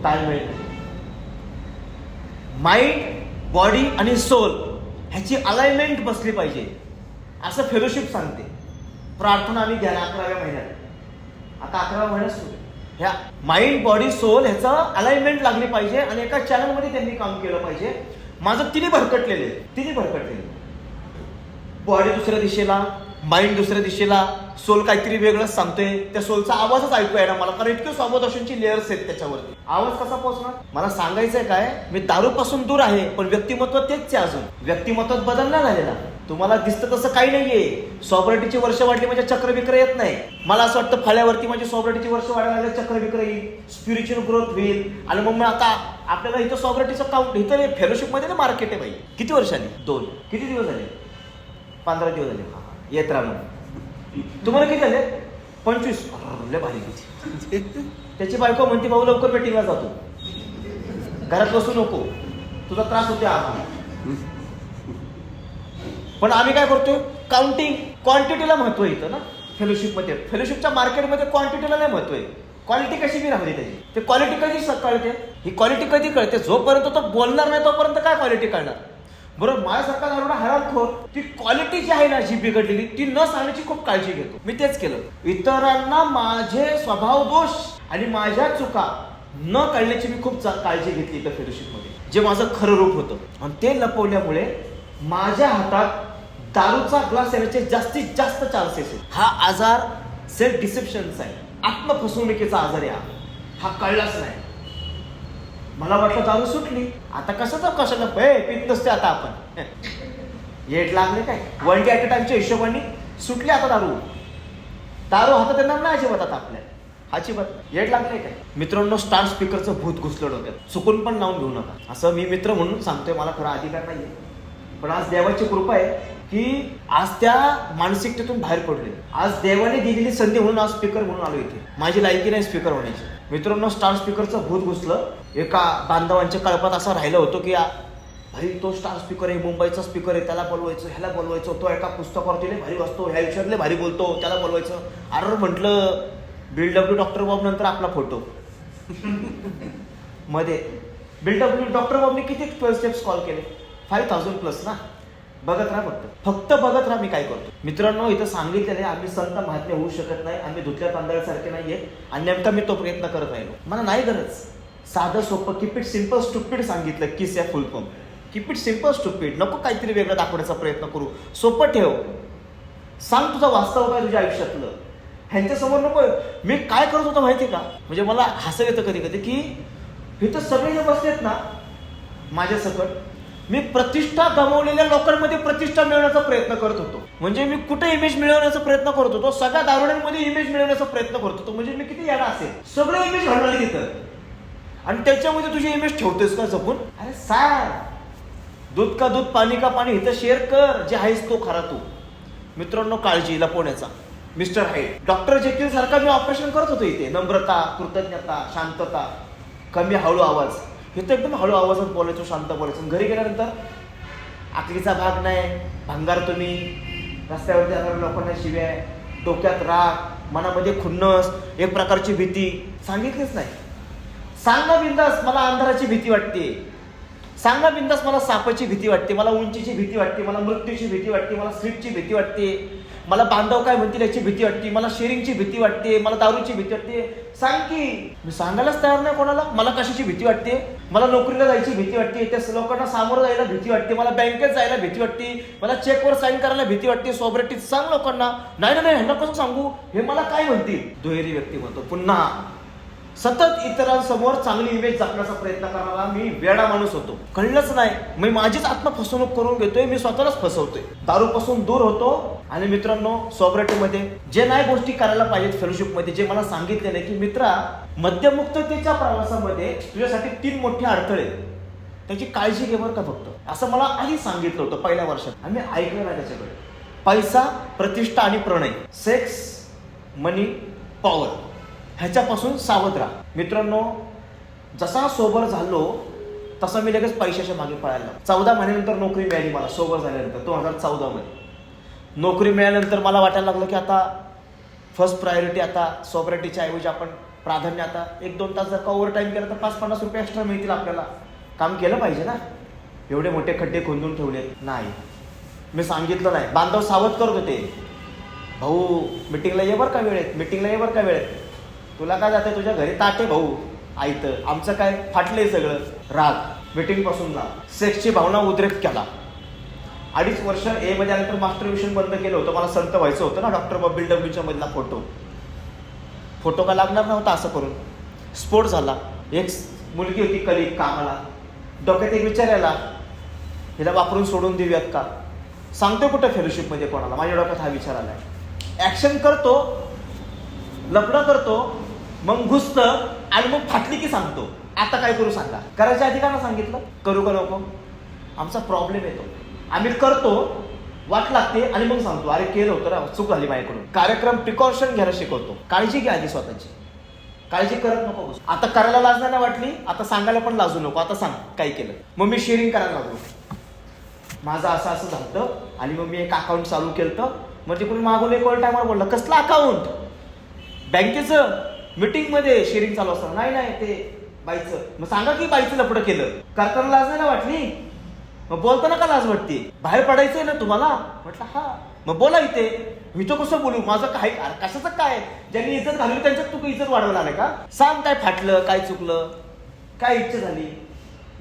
ताळमेळ. माइंड, बॉडी आणि सोल ह्याची अलाइनमेंट बसली पाहिजे, असं फेलोशिप सांगते. प्रार्थना आम्ही घ्या 11व्या महिन्यात, आता 11व्या महिन्यात सुरू. ह्या माइंड, बॉडी, सोल ह्याचं अलाइनमेंट लागली पाहिजे आणि एका चॅनलमध्ये त्यांनी काम केलं पाहिजे. माझं तिन्ही भरकटलेले. बॉडी दुसऱ्या दिशेला, माइंड दुसऱ्या दिशेला, सोल काहीतरी वेगळंच सांगतोय. त्या सोलचा आवाजच ऐकू येणार मला, कारण इतके स्वाबोधोषांची लेअर्स आहेत त्याच्यावरती. आवाज कसा पोहोचणार? मला सांगायचंय काय, मी दारूपासून दूर आहे, पण व्यक्तिमत्व तेच आहे. अजून व्यक्तिमत्वात बदल नाही झालेला. तुम्हाला दिसतं तसं काही नाहीये. सॉब्रेटीची वर्ष वाढली म्हणजे चक्रविक्र येत नाही. मला असं वाटतं फळ्यावरती म्हणजे सॉब्रेटीची वर्ष वाढायला लागले, चक्रविक्र येईल, स्पिरिच्युअल ग्रोथ होईल. आणि मग आता आपल्याला इथं सॉब्रेटीचं काउंट, इथं फेलोशिपमध्ये ना मार्केट आहे बाई. किती वर्ष आली? 2. किती दिवस झाले? 15 दिवस झाले. येत राहा म्हणून. तुम्हाला किती झाले? 25. लय भारी किती. त्याची बायको म्हणते, भाऊ लवकर मीटिंगला जातो, घरात बसू नको, तुझा त्रास होते आम्हाला. पण आम्ही काय करतोय? काउंटिंग. क्वांटिटीला महत्व येतं ना फेलोशिपमध्ये. फेलोशिपच्या मार्केटमध्ये क्वांटिटीला नाही महत्व आहे, क्वालिटी कशी बी राहते त्याची. ते क्वालिटी कधी कळते? ही क्वालिटी कधी कळते? जोपर्यंत तो बोलणार नाही तोपर्यंत काय क्वालिटी कळणार? बरोबर. माझ्यासारखा दारुडा हरामखोर, ती क्वालिटी जी आहे ना, जी बिघडलेली, ती न सांगण्याची खूप काळजी घेतो. मी तेच केलं. इतरांना माझे स्वभाव दोष आणि माझ्या चुका न कळण्याची मी खूप काळजी घेतली इथं फेलोशिपमध्ये, जे माझं खरं रूप होतं. आणि ते लपवल्यामुळे माझ्या हातात दारूचा ग्लास येण्याचे जास्तीत जास्त चान्सेस आहेत. हा आजार सेल्फ डिसेप्शनचा आहे, आत्मफसवणुकीचा आजार आहे. हा कळलाच नाही. मला वाटलं दारू सुटली, आता कशाला पीत नसते आता आपण. येट लागले काय? 1 डे ॲट अ टाइमच्या हिशोबाने सुटली आता दारू हातात येणार नाही अजिबात आता आपल्या. अजिबात. येट लागले काय? मित्रांनो, स्टार स्पीकरचं भूत घुसलं डोक्यात, चुकून पण नाव घेऊ नका. असं मी मित्र म्हणून सांगतोय, मला खरा अधिकार नाहीये, पण आज देवाची कृपा आहे की आज त्या मानसिकतेतून बाहेर पडले. आज देवाने दिलेली संधी म्हणून आज स्पीकर म्हणून आलो इथे. माझी लायकी नाही स्पीकर होण्याची. मित्रांनो, स्टार स्पीकरचं भूत घुसलं. एका बांधवांच्या कळपात असं राहिलं होतं की भाई तो स्टार स्पीकर आहे, मुंबईचा स्पीकर आहे, त्याला बोलवायचं, ह्याला बोलवायचं, तो एका पुस्तकावरती भारी वाचतो, ह्या विषयातले भारी बोलतो, त्याला बोलवायचं. अरे म्हटलं, BW डॉक्टर बॉब नंतर आपला फोटो मध्ये. BW डॉक्टर बॉबने किती 12 स्टेप्स कॉल केले? 5000+ ना. बघत राहा, फक्त बघत राहा मी काय करतो. मित्रांनो, इथं सांगितलेलं आहे, आम्ही संत महात्मे होऊ शकत नाही, आम्ही धुतल्या तांदळासारखे नाहीये. आणि नेमका मी तो प्रयत्न करत राहिलो. मला नाही गरज. साधं सोपं, कीप इट सिम्पल स्टुपिड सांगितलं, किस या फुल form. Keep it simple stupid. नको काहीतरी वेगळं दाखवण्याचा प्रयत्न करू, सोपं ठेव. सांग तुझं वास्तव काय तुझ्या आयुष्यातलं. ह्यांच्यासमोर नको. मी काय करत होतो माहिती का? म्हणजे मला हसं येतं कधी कधी की इथं सगळे जे बसलेत ना, माझ्या सकट. मी प्रतिष्ठा गमावलेल्या लोकांमध्ये प्रतिष्ठा मिळवण्याचा प्रयत्न करत होतो. म्हणजे मी कुठे इमेज मिळवण्याचा प्रयत्न करत होतो, सगळ्या दारुड्यांमध्ये इमेज मिळवण्याचा प्रयत्न करत होतो. म्हणजे मी किती याडा असेल, सगळे इमेज घडवले तिथं. आणि त्याच्यामध्ये तुझी इमेज ठेवतेस का जपून? अरे सांग, दूध का दूध पाणी का पाणी, इथं शेअर कर. जे आहेस तो खरा तू. मित्रांनो, काळजी लपवण्याचा मिस्टर हाईड. डॉक्टर जेकील सारखा मी ऑपरेशन करत होतो इथे. नम्रता, कृतज्ञता, शांतता, कमी हळू आवाज. इथं एकदम हळू आवाजात बोलायचो, शांत बोलायचं. घरी गेल्यानंतर आकलीचा भाग नाही, भांगार तुम्ही, रस्त्यावरती जाणाऱ्या लोकांना शिव्या, डोक्यात राग, मनामध्ये खुन्नस, एक प्रकारची भीती. सांगितलीच नाही. सांग ना बिंदास, मला अंधाराची भीती वाटते. सांग ना बिंदास, मला सापाची भीती वाटते, मला उंचीची भीती वाटते, मला मृत्यूची भीती वाटते, मला स्लिपची भीती वाटते, मला बांधव काय म्हणतील याची भीती वाटते, मला शेअरिंगची भीती वाटते, मला दारूची भीती वाटते. सांग की. मी सांगायलाच तयार नाही कोणाला. मला कशाची भीती वाटते, मला नोकरीला जायची भीती वाटते, त्या लोकांना सामोरं जायला भीती वाटते, मला बँकेत जायला भीती वाटते, मला चेकवर साईन करायला भीती वाटते. सॉब्रेटीत सांग लोकांना. नाही नाही, ह्यांना कसं सांगू, हे मला काय म्हणतील. दुहेरी व्यक्ती म्हणतो. पुन्हा सतत इतरांसमोर चांगली इमेज जपण्याचा प्रयत्न करणारा मी वेडा माणूस होतो. कळलंच नाही, मी माझीच आत्मफसवणूक करून घेतोय, मी स्वतःलाच फसवतोय. दारूपासून दूर होतो. आणि मित्रांनो, सॉब्रेटीमध्ये जे नाही गोष्टी करायला पाहिजेत, फेलोशिपमध्ये जे मला सांगितलेलं आहे की मित्रा, मद्यमुक्ततेच्या प्रवासामध्ये तुझ्यासाठी 3 मोठे अडथळे, त्याची काळजी घे बरं का फक्त, असं मला आधी सांगितलं होतं पहिल्या वर्षात. आणि मी ऐकलं नाही त्याच्याकडे. पैसा, प्रतिष्ठा आणि प्रणय, सेक्स, मनी, पॉवर, ह्याच्यापासून सावध राहा. मित्रांनो, जसा सोबर झालो तसा मी लगेच पैशाच्या मागे पळायला. 14 महिन्यानंतर नोकरी मिळाली मला. सोबर झाल्यानंतर 2014 मध्ये नोकरी मिळाल्यानंतर मला वाटायला लागलं की आता फर्स्ट प्रायोरिटी, आता सॉब्रेटीच्या ऐवजी आपण प्राधान्य, आता 1-2 तास जर का ओव्हर टाईम केलं तर 5-50 रुपये एक्स्ट्रा मिळतील आपल्याला. काम केलं पाहिजे ना, एवढे मोठे खड्डे खोदून ठेवले. नाही, मी सांगितलं नाही. बांधव सावध करत होते. भाऊ मिटिंगला ये बरं का वेळेत, मिटिंगला ये बरं का वेळेत. तुला काय जाते, तुझ्या घरी ताटे भाऊ आयतं, आमचं काय फाटलंय सगळं. राग मिटिंग पासून ना. सेक्सची भावना उद्रेक केला. 2.5 वर्ष ए मध्ये आल्यानंतर मास्टर विशन बंद केलं होतं. मला संत व्हायचं होतं ना. डॉक्टर बॉबी डब्ल्यूच्या मधला फोटो का लागणार नव्हता असं करून. स्फोट झाला. एक मुलगी होती कलिग कामाला. डोक्यात एक विचार यायला, हिला वापरून सोडून देऊयात का. सांगतो कुठं फेलोशिपमध्ये कोणाला, माझ्या डोक्यात हा विचार आलाय. ऍक्शन करतो, लफडं करतो, मग घुसतं आणि मग फाटली की सांगतो. आता काय करू सांगा. करायच्या आधी का सांगितलं, करू का नको. आमचा प्रॉब्लेम येतो. आम्ही करतो, वाट लागते आणि मग सांगतो अरे केलं होतं ना, चूक झाली माझ्याकडून. कार्यक्रम प्रिकॉशन घ्यायला शिकवतो. काळजी घ्या आधी स्वतःची. काळजी करत नको. आता करायला लाज नाही वाटली, आता सांगायला पण लाजू नको. आता सांग काय केलं. मग मी शेअरिंग करायला लागलो. माझं असं झालं आणि मग मी एक अकाउंट चालू केलं. म्हणजे कोणी मागून एक ऑल टायमर बोलला, कसलं अकाउंट, बँकेचं. मीटिंग मध्ये शेअरिंग चालू असतं. नाही ते बाईचं. मग सांगा की बाईचं लपडं केलं. करताना लाज नाही ना वाटली, मग बोलताना का लाज वाटते. बाहेर पडायचंय ना तुम्हाला. म्हटलं हा, मग बोला इथे. मी तो कसं बोलू, माझं काय, कशाचं काय. ज्यांनी इज्जत घालली त्यांच्यात तू इज्जत वाढवायला आलाय का. सांग काय फाटलं, काय चुकलं, काय इच्छा झाली.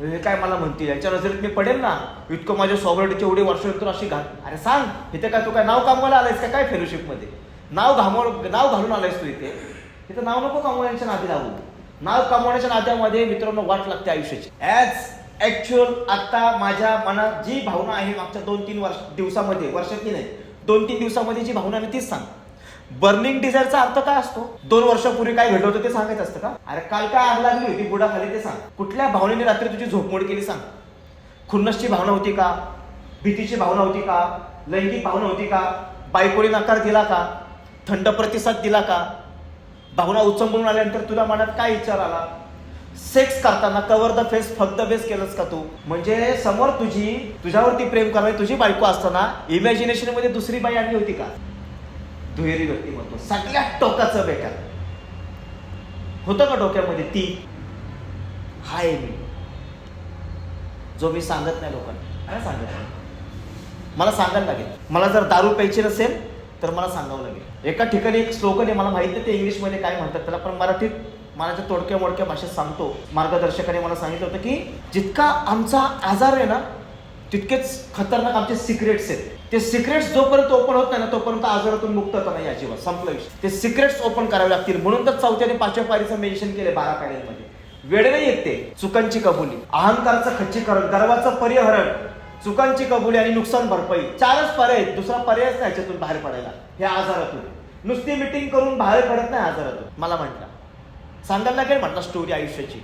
हे काय मला म्हणतील, याच्या नजरेत मी पडेल ना. इतकं माझ्या सॉब्रेटीचे एवढे वर्षानंतर अशी घाल. अरे सांग इथे काय, तू काय नाव कामवायला आलायस का काय फेलोशिप मध्ये. नाव घालून आलायस तू इथं नाव नको कमवण्याच्या नादी लागू. नाव कमवण्याच्या नात्यामध्ये मित्रांनो वाट लागते आयुष्याची. ॲज ऍक्च्युअल आता माझ्या मनात जी भावना आहे मागच्या 2-3 दिवसामध्ये, वर्षातली नाही 2-3 दिवसामध्ये जी भावना आहे तीच सांग. बर्निंग डिझायरचा अर्थ काय असतो. 2 वर्षापूर्वी काय घडलं होतं ते सांगायचं असतं का. अरे काल काय आग लागली होती बुडाखाली ते सांग. कुठल्या भावनेने रात्री तुझी झोपमोड केली सांग. खुन्नसची भावना होती का, भीतीची भावना होती का, लैंगिक भावना होती का, बायकोने नकार दिला का, थंड प्रतिसाद दिला का, भावना उचंबळून आल्यानंतर तुला मनात काय विचार आला. सेक्स करताना कव्हर द फेस फक द बेस केलंस का तू. म्हणजे समोर तुझ्यावरती प्रेम करणारी तुझी बायको असताना इमॅजिनेशन मध्ये दुसरी बाई आणली होती का. दुहेरी व्यक्तिमत्व सगळ्यात टोकाचं बेकार होतं का डोक्यामध्ये. ती हाय मी, जो मी सांगत नाही लोकांना. काय सांगत नाही, मला सांगायला लागेल. मला जर दारू प्यायची नसेल तर मला सांगावं लागेल. एका ठिकाणी एक स्लोगन आहे, मला माहित नाही ते इंग्लिशमध्ये काय म्हणतात त्याला, पण मराठीत मनाच्या तोडक्या मोडक्या भाषेत सांगतो. मार्गदर्शकाने मला सांगितलं होतं की जितका आमचा आजार आहे ना तितकेच खतरनाक आमचे सिक्रेट्स आहेत. ते सिक्रेट्स जोपर्यंत ओपन होत नाही ना तोपर्यंत आजारातून मुक्त होता नाही अजिबात. संपलं विषय. ते सिक्रेट्स ओपन करावे लागतील. म्हणून तर 4थ्या आणि 5व्या पायरीचं मेन्शन केले 12 पायऱ्यांमध्ये. वेळ नाही येत ते. चुकांची कबुली, अहंकाराचं खच्चीकरण, गर्वाचं परिहरण, चुकांची कबुली आणि नुकसान भरपाई. 4च पर्याय आहेत. दुसरा पर्यायच नाही याच्यातून बाहेर पडायला. ह्या आजारातून नुसती मिटिंग करून बाहेर पडत नाही आजारातून. मला म्हटलं सांगायला लागेल म्हटलं स्टोरी आयुष्याची,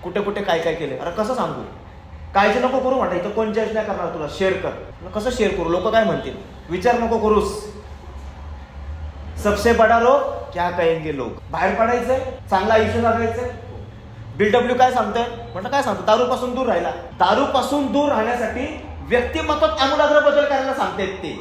कुठे कुठे काय काय केले. अरे कसं सांगू, काळजी नको करू म्हटलं, इथं कोण जज नाही करणार तुला, शेअर कर. कसं शेअर करू, लोक काय म्हणतील, विचार नको करूस. सबसे बडा लोक क्या कहेंगे लोक. बाहेर पडायचंय, चांगलं आयुष्य जगायचंय. BW काय सांगतोय म्हटलं, काय सांगतो, दारूपासून दूर राहिला. दारूपासून दूर राहण्यासाठी व्यक्तिमत्वात आमूलाग्र बदल करायला सांगतायत ते.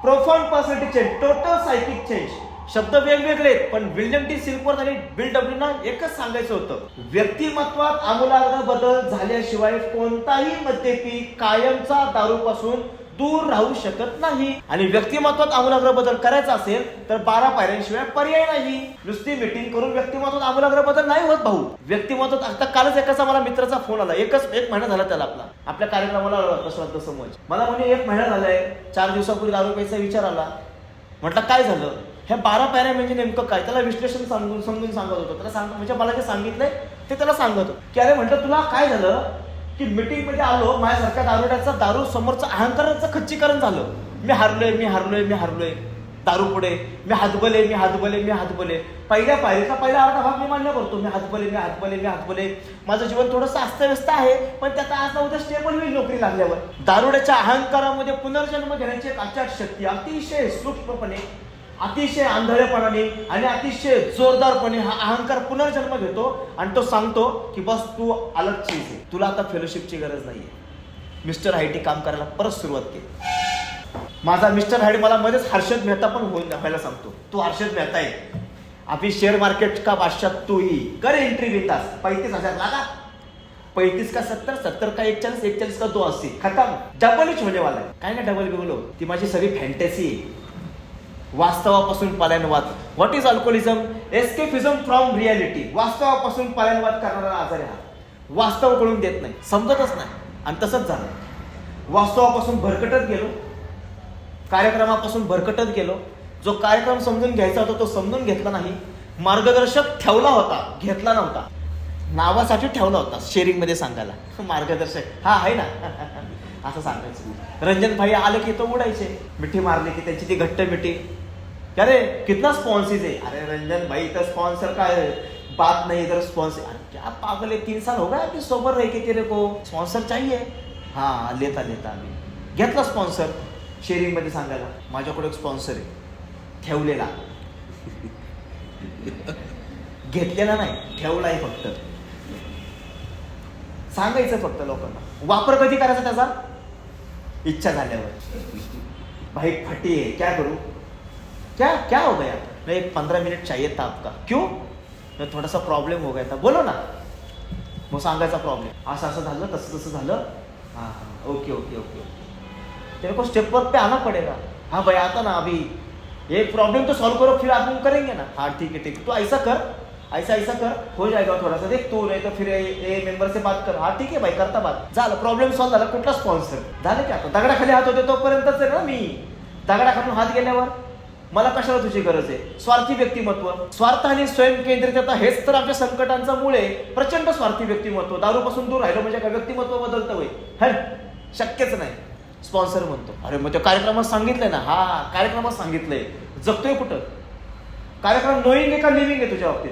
Profound personality change, total psychic change. शब्द वेगवेगळे आहेत, पण विल्यम टी सिल्कवर्थ आणि BW ना एकच सांगायचं होतं, व्यक्तिमत्वात आमूलाग्र बदल झाल्याशिवाय कोणताही मद्यपी कायमचा दारूपासून दूर राहू शकत नाही. आणि व्यक्तिमत्वात आमूलाग्र बदल करायचा असेल तर 12 पायऱ्यांशिवाय पर्याय नाही. नुसती मिटिंग करून व्यक्तिमत्वात आमूलाग्र बदल नाही होत भाऊ. व्यक्तिमत्वात आता कालच एकाचा मला मित्राचा फोन आला, एक महिना झाला त्याला आपल्या कार्यक्रमाला श्रद्धा समज. मला म्हणे 1 महिना झालाय, 4 दिवसापूर्वी दारू प्यायचा विचार आला. म्हटलं काय झालं, ह्या 12 पायऱ्या म्हणजे नेमकं काय. त्याला विश्लेषण समजून सांगत होतो. त्याला म्हणजे मला जे सांगितलंय ते त्याला सांगत होतो की अरे म्हटलं तुला काय झालं की मीटिंग मध्ये आलो, माझ्यासारख्या दारुड्याचा दारू समोरचं अहंकाराचं खच्चीकरण झालं. मी हारलोय दारू पुढे, मी हातबले. पहिल्या पायरीचा पहिला अर्धा भाग मी मान्य करतो, मी हातबले. माझं जीवन थोडंसं अस्तव्यस्त आहे, पण त्यात आज ना उद्या स्टेबल होईल नोकरी लागल्यावर. दारुड्याच्या अहंकारामध्ये पुनर्जन्म घेण्याची एक अचाट शक्ती अतिशय सूक्ष्मपणे, अतिशय आंधळेपणाने आणि अतिशय जोरदारपणे हा अहंकार पुनर्जन्म घेतो आणि तो सांगतो की बस तू अलग चीज आहे, तुला आता फेलोशिपची गरज नाहीये. मिस्टर हायटी काम करायला परत सुरुवात केली. माझा मिस्टर हायटी मला मध्येच हर्षद मेहता पण व्हायला सांगतो, तू हर्षद मेहता आहे, अभी शेअर मार्केट का बादशाह तू ही कर एंट्री बिंदास. 35,000 लागा, 35 का 70, 70 का 41, 41 का 82, खतम. डबल ही होने वाला है. काय ना डबल बिबलो, ती माझी सगळी फॅन्टसी आहे. वास्तवापासून पलायनवाद. What is alcoholism? Escapism from reality. वास्तवापासून पलायनवाद करणारा आजार आहे हा. वास्तव कळून देत नाही, समजतच नाही. आणि तसंच झालं, वास्तवापासून भरकटत गेलो, कार्यक्रमापासून भरकटत गेलो. जो कार्यक्रम समजून घ्यायचा होता तो समजून घेतला नाही. मार्गदर्शक ठेवला होता, घेतला नव्हता. नावासाठी ठेवला होता, शेअरिंग मध्ये सांगायला मार्गदर्शक हा आहे ना असं सांगायचं. रंजन भाई आले की तो उडायचे, मिठी मारली की त्यांची ती घट्ट मिठी. अरे कितना स्पॉन्सिस है, अरे रंजन भाई तर स्पॉन्सर का बात नहीं, इधर स्पॉन्सर. क्या पागल है, 3 साल हो गए अभी सोबर रह के तेरे को, स्पॉन्सर चाहिए. हा लेता आम्ही घेतला स्पॉन्सर. शेअरिंग मध्ये सांगायला माझ्याकडे एक स्पॉन्सर आहे ठेवलेला, घेतलेला नाही, ठेवला आहे फक्त. सांगायचं फक्त लोकांना, वापर कधी करायचा त्याचा, इच्छा झाल्यावर. भाई फटी है, क्या करूं, क्या हो गया, नहीं 15 मिनट चाहिए था आपका. क्यों, मैं थोड़ा सा प्रॉब्लम हो गया था. बोलो ना. मग सांगायचा प्रॉब्लेम, असं झालं, तसं झालं. हाँ ओके. तेरे को स्टेप वर्क पे आना पड़ेगा. हाँ भाई आता ना, अभी ये प्रॉब्लम तो सॉल्व करो, फिर आप करेंगे ना. हाँ ठीक है, तो ऐसा कर, ऐसा कर, हो जाएगा थोड़ा सा, देख तू नहीं तो फिर ए मेंबर से बात कर. हाँ ठीक है भाई, करता बात. झालं, प्रॉब्लेम सॉल्व झाला. कुठला स्पॉन्सर झालं की आता दगडाखाली हात होते तोपर्यंतच आहे ना मी. दगडाखालून हात गेल्यावर मला कशाला तुझी गरज आहे. स्वार्थी व्यक्तिमत्व, स्वार्थ आणि स्वयंकेंद्रितता हेच तर आपल्या संकटांचा मूळ आहे. प्रचंड स्वार्थी व्यक्तिमत्व. दारूपासून दूर राहिलं म्हणजे काय व्यक्तिमत्व बदलतं होय? है शक्यच नाही. स्पॉन्सर म्हणतो, अरे मग त्या कार्यक्रमात सांगितलंय ना. हा कार्यक्रमात सांगितलंय, जगतोय कुठं कार्यक्रम? नोईंग आहे का लिव्हिंग आहे तुझ्या बाबतीत?